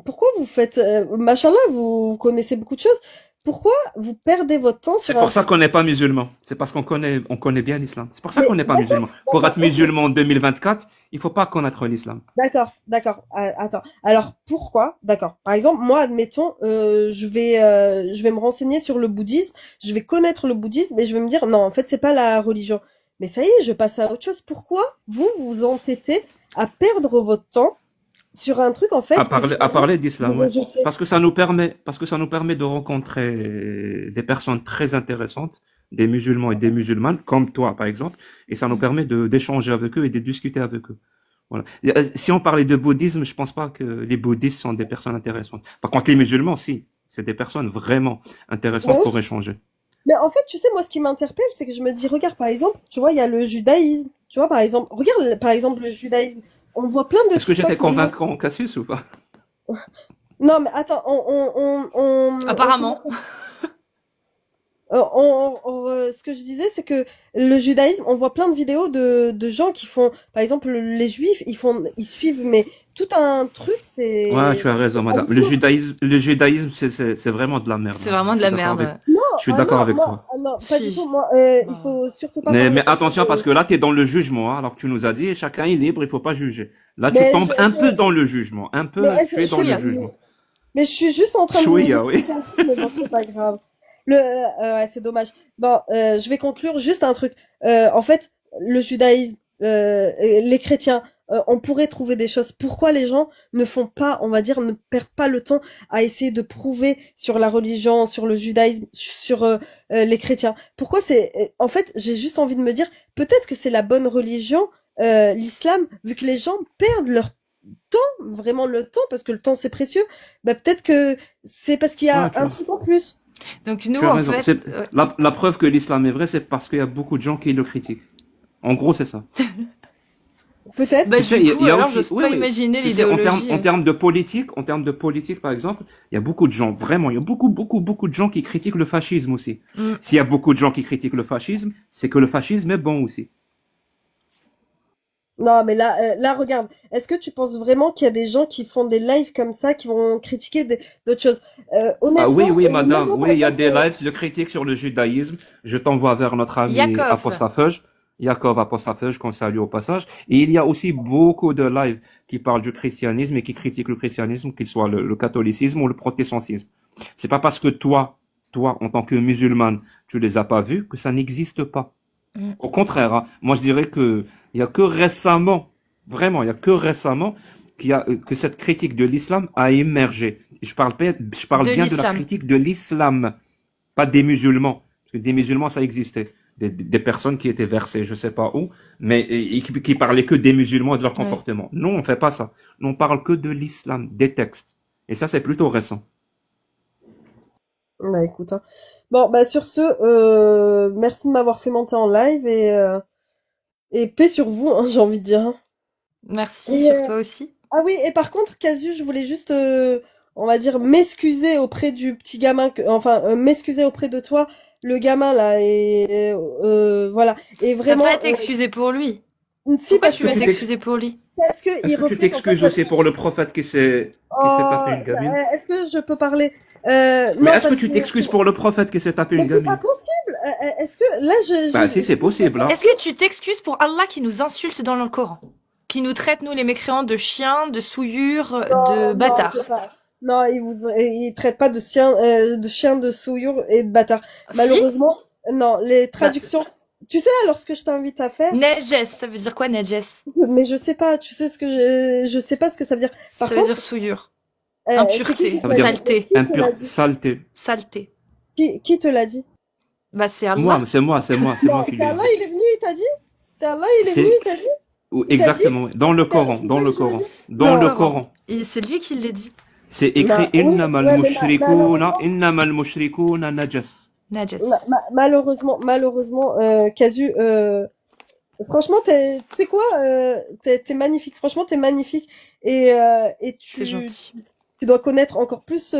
Pourquoi vous faites, machallah, vous connaissez beaucoup de choses. Pourquoi vous perdez votre temps C'est sur pour ça qu'on n'est pas musulman. C'est parce qu'on connaît bien l'islam. C'est pour ça Mais qu'on n'est pas musulman. Pour être musulman en 2024, il faut pas connaître l'islam. D'accord. Attends. Alors pourquoi? D'accord. Par exemple, moi, admettons, je vais me renseigner sur le bouddhisme, je vais connaître le bouddhisme, et je vais me dire non, en fait, c'est pas la religion. Mais ça y est, je passe à autre chose. Pourquoi vous vous entêtez à perdre votre temps sur un truc en fait À parler d'islam, vous ouais. rejetez? Parce que ça nous permet de rencontrer des personnes très intéressantes, des musulmans et des musulmanes, comme toi, par exemple, et ça nous permet d'échanger avec eux et de discuter avec eux. Voilà. Si on parlait de bouddhisme, je pense pas que les bouddhistes sont des personnes intéressantes. Par contre, les musulmans, si. C'est des personnes vraiment intéressantes Oui. pour échanger. Mais en fait, tu sais, moi, ce qui m'interpelle, c'est que je me dis, regarde, par exemple, tu vois, il y a le judaïsme. Tu vois, par exemple, regarde, par exemple, le judaïsme. On voit plein de Est-ce que j'étais TikTok maintenant. convaincant, Cassius, ou pas? Non, mais attends, Apparemment. ce que je disais, c'est que le judaïsme, on voit plein de vidéos de gens qui font, par exemple, les juifs, ils suivent, mais tout un truc, c'est... Ouais, tu as raison, madame. Le judaïsme, c'est vraiment de la merde. C'est vraiment de la merde. Je suis d'accord avec toi. Non, pas Si. du tout, moi, il faut surtout pas... Mais parler attention, de- parce que là, tu es dans le jugement, hein, alors que tu nous as dit, chacun est libre, il faut pas juger. Là, tu Mais tombes je- un peu dans le jugement. Un peu, Mais tu es dans le chouïa. jugement. Mais je suis juste en train de vous Chouïa, oui. expliquer un truc, mais bon, c'est pas grave. Ouais, c'est dommage. Bon, je vais conclure juste un truc. En fait, le judaïsme, les chrétiens, on pourrait trouver des choses. Pourquoi les gens ne font pas, on va dire, ne perdent pas le temps à essayer de prouver sur la religion, sur le judaïsme, sur les chrétiens? Pourquoi en fait, j'ai juste envie de me dire, peut-être que c'est la bonne religion, l'islam, vu que les gens perdent leur temps, vraiment le temps, parce que le temps c'est précieux. Bah peut-être que c'est parce qu'il y a Ouais, tu un vois. truc en plus. Donc nous, Tu as en raison. fait, ouais. La preuve que l'islam est vrai, c'est parce qu'il y a beaucoup de gens qui le critiquent. En gros, c'est ça. Peut-être. Bah, Tu sais, du coup, alors, aussi- j'ose oui, pas oui. imaginer Tu sais, en l'idéologie. termes de politique, par exemple, il y a beaucoup de gens, vraiment, il y a beaucoup de gens qui critiquent le fascisme aussi. Mm. S'il y a beaucoup de gens qui critiquent le fascisme, c'est que le fascisme est bon aussi. Non, mais là, regarde. Est-ce que tu penses vraiment qu'il y a des gens qui font des lives comme ça, qui vont critiquer d'autres choses? Honnêtement, Ah oui, même madame, moi, par oui, il y a exemple, des lives de critiques sur le judaïsme. Je t'envoie vers notre ami Yaakov. Apostafeuge, Yaakov Apostafeuge, qu'on salue au passage. Et il y a aussi beaucoup de lives qui parlent du christianisme et qui critiquent le christianisme, qu'il soit le catholicisme ou le protestantisme. C'est pas parce que toi, en tant que musulmane, tu les as pas vus que ça n'existe pas. Mm. Au contraire, hein, moi je dirais que il y a que récemment, vraiment, il y a que récemment que cette critique de l'islam a émergé. Je parle bien de la l'islam. critique de l'islam, pas des musulmans. Parce que des musulmans, ça existait. Des personnes qui étaient versées, je sais pas où, mais et qui parlaient que des musulmans et de leur Ouais. comportement. Non, on fait pas ça. Nous, on parle que de l'islam, des textes. Et ça, c'est plutôt récent. bah écoute, hein. Bon, bah sur ce, merci de m'avoir fait monter en live et paix sur vous, hein, j'ai envie de dire, hein. Merci, Et, sur toi aussi. Ah oui, et par contre, Casu, je voulais juste, on va dire, m'excuser auprès du petit gamin, m'excuser auprès de toi, le gamin là, et voilà. Et T'as vraiment, pas à t'excuser pour lui. Si, Pourquoi parce tu que vas tu t'excuser pour lui? parce que Est-ce il que tu reflète en fait t'excuses aussi pour le prophète qui s'est tapé une gamine? est-ce que je peux parler? Mais Non, est-ce que parce tu que t'excuses pour le prophète qui s'est tapé mais une c'est pas gamine? possible. Est-ce que là, Bah si, c'est possible, hein. Est-ce que tu t'excuses pour Allah qui nous insulte dans le Coran? Qui nous traite, nous les mécréants, de chiens, de souillures, de non, bâtards? c'est pas. Non, il traite pas de chien, de souillure et de bâtard. Si? Malheureusement, non, les Bah, traductions. Tu sais là, lorsque je t'invite à faire, Najes, ça veut dire quoi, Najes? mais je sais pas. Tu sais ce que je sais pas ce que ça veut dire. Par Ça veut dire contre, souillure, c'est qui impureté, qui Ça te veut l'a dire dit? saleté, Qui te l'a impure, dit? saleté. saleté. Qui te l'a dit? Bah c'est Moi, Allah. c'est moi Non, qui c'est l'ai Allah, dit. il est venu, il t'a dit? C'est Allah, il est venu, C'est il t'a dit? Il t'a dit? exactement, dans le C'est Coran, c'est dans ça le que je veux Coran, dire? dans Non. le Coran. Coran. Et c'est lui qui l'a dit. C'est écrit Oui, innamal ouais, mais mushrikuna innamal mushrikuna najas. Najes. malheureusement, Casu, franchement, tu sais quoi, t'es magnifique. Franchement, t'es magnifique. Et C'est tu gentil. dois connaître encore plus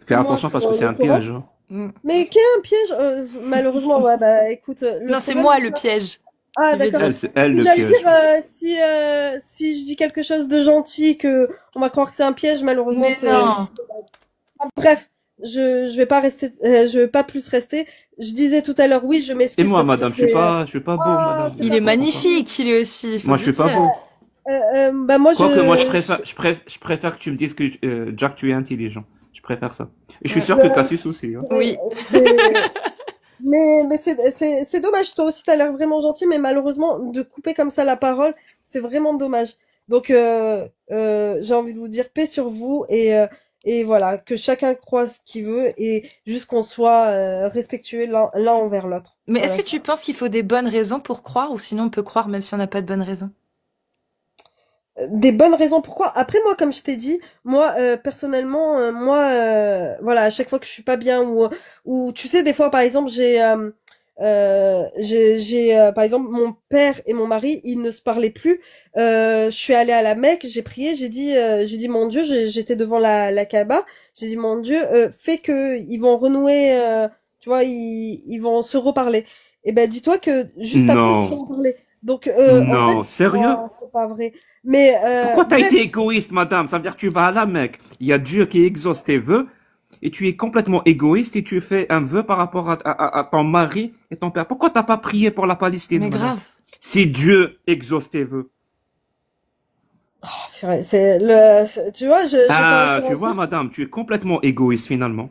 Fais moi attention parce que c'est le un Coran. piège, hein. Mm. Mais qu'est un piège? Malheureusement, ouais, bah écoute, le Non, c'est problème. moi le piège. Ah, Il est d'accord. dit. C'est elle le J'allais piège. dire, si je dis quelque chose de gentil, que on va croire que c'est un piège, malheureusement, Mais c'est. non. Bref, je vais pas rester, je vais pas plus rester. Je disais tout à l'heure, oui, je Et m'excuse moi, parce que madame, je suis pas beau, Ah, madame. c'est Il pas est possible. magnifique, il est aussi. Faut Moi, le je suis pas dire. beau. Bah moi, Quoique, moi, je préfère que tu me dises que Jack, tu es intelligent. Je préfère ça. Et je suis sûr que Cassius aussi, hein. Oui. Mais c'est dommage. Toi aussi, t'as l'air vraiment gentil, mais malheureusement, de couper comme ça la parole, c'est vraiment dommage. Donc, j'ai envie de vous dire paix sur vous et voilà, que chacun croit ce qu'il veut et juste qu'on soit respectueux l'un envers l'autre. Mais est-ce Voilà. que tu penses qu'il faut des bonnes raisons pour croire ou sinon on peut croire même si on n'a pas de bonnes raisons? Des bonnes raisons pourquoi. Après moi, comme je t'ai dit, moi personnellement, voilà, à chaque fois que je suis pas bien ou tu sais, des fois, par exemple, par exemple, mon père et mon mari, ils ne se parlaient plus. Je suis allée à la Mecque, j'ai prié, j'ai dit mon Dieu, j'étais devant la Kaaba, j'ai dit mon Dieu, fais que ils vont renouer, tu vois, ils vont se reparler. Et ben dis-toi que juste après ils se sont Non. reparlés. Donc en Non. fait, Sérieux? c'est pas vrai. Mais Pourquoi t'as bref, été égoïste, madame? Ça veut dire que tu vas à la Mecque. Il y a Dieu qui exauce tes vœux. Et tu es complètement égoïste et tu fais un vœu par rapport à ton mari et ton père. Pourquoi t'as pas prié pour la Palestine, Mais madame? grave. Si Dieu exauce tes vœux. purée, tu vois, j'ai pas Ah, tu vois, madame, tu es complètement égoïste finalement.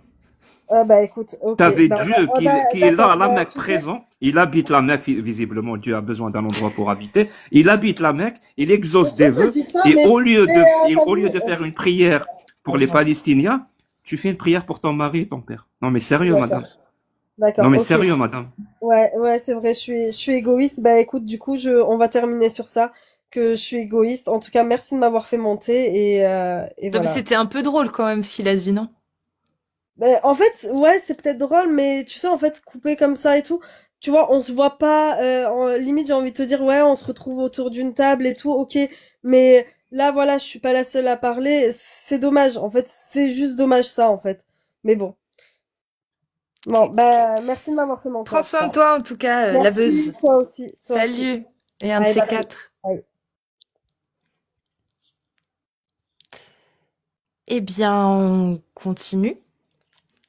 Ah bah écoute, ok. T'avais Bah, Dieu qui est là d'accord, à la bah, Mecque tu sais, présent. Il habite la Mecque, visiblement. Dieu a besoin d'un endroit pour habiter. Il habite la Mecque, il exauce des je te vœux. dis ça, Et mais t'as au lieu vu, de faire une prière pour les Palestiniens, tu fais une prière pour ton mari et ton père. Non, mais sérieux, d'accord, madame. d'accord, Non, mais ok. sérieux, madame. Ouais, c'est vrai, je suis égoïste. Bah écoute, du coup, on va terminer sur ça, que je suis égoïste. En tout cas, merci de m'avoir fait monter et Non, mais voilà. c'était un peu drôle quand même ce qu'il a dit, non? Mais en fait, ouais, c'est peut-être drôle, mais tu sais, en fait, couper comme ça et tout, tu vois, on se voit pas, limite, j'ai envie de te dire, ouais, on se retrouve autour d'une table et tout, ok, mais là, voilà, je suis pas la seule à parler, c'est dommage, en fait, c'est juste dommage ça, en fait. Mais bon. Bon, bah, merci de m'avoir fait monter, en Prends tout soin cas. de toi en tout cas, la Merci, buzz. toi aussi, toi aussi. Salut. Et un de Allez, ces bye bye. quatre. Bye. Eh bien, on continue.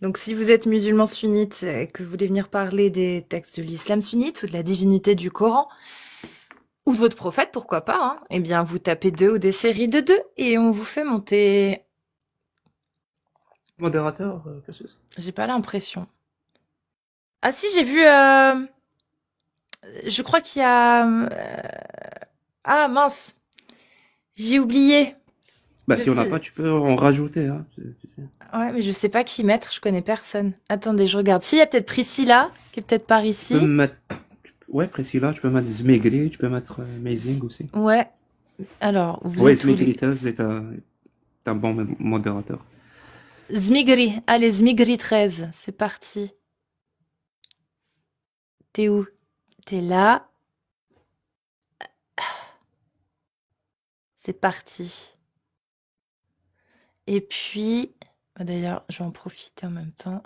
Donc, si vous êtes musulman sunnite et que vous voulez venir parler des textes de l'islam sunnite ou de la divinité du Coran, ou de votre prophète, pourquoi pas, hein, eh bien, vous tapez 2 ou des séries de 2 et on vous fait monter. Modérateur, qu'est-ce que c'est? J'ai pas l'impression. Ah si, j'ai vu... je crois qu'il y a... ah mince, j'ai oublié. Bah, Je si on n'a sais- pas, tu peux en rajouter, hein. Tu sais. Ouais, mais je sais pas qui mettre, je connais personne. Attendez, je regarde. Si, il y a peut-être Priscilla, qui est peut-être par Tu ici. peux mettre, ouais, Priscilla, tu peux mettre Zmegri, tu peux mettre Amazing aussi. Ouais. Alors, vous Ouais, êtes tous les... Zmegri Taz est un bon modérateur. Zmigri. Allez, Zmigri 13. C'est parti. T'es où? T'es là. C'est parti. Et puis... D'ailleurs, je vais en profiter en même temps.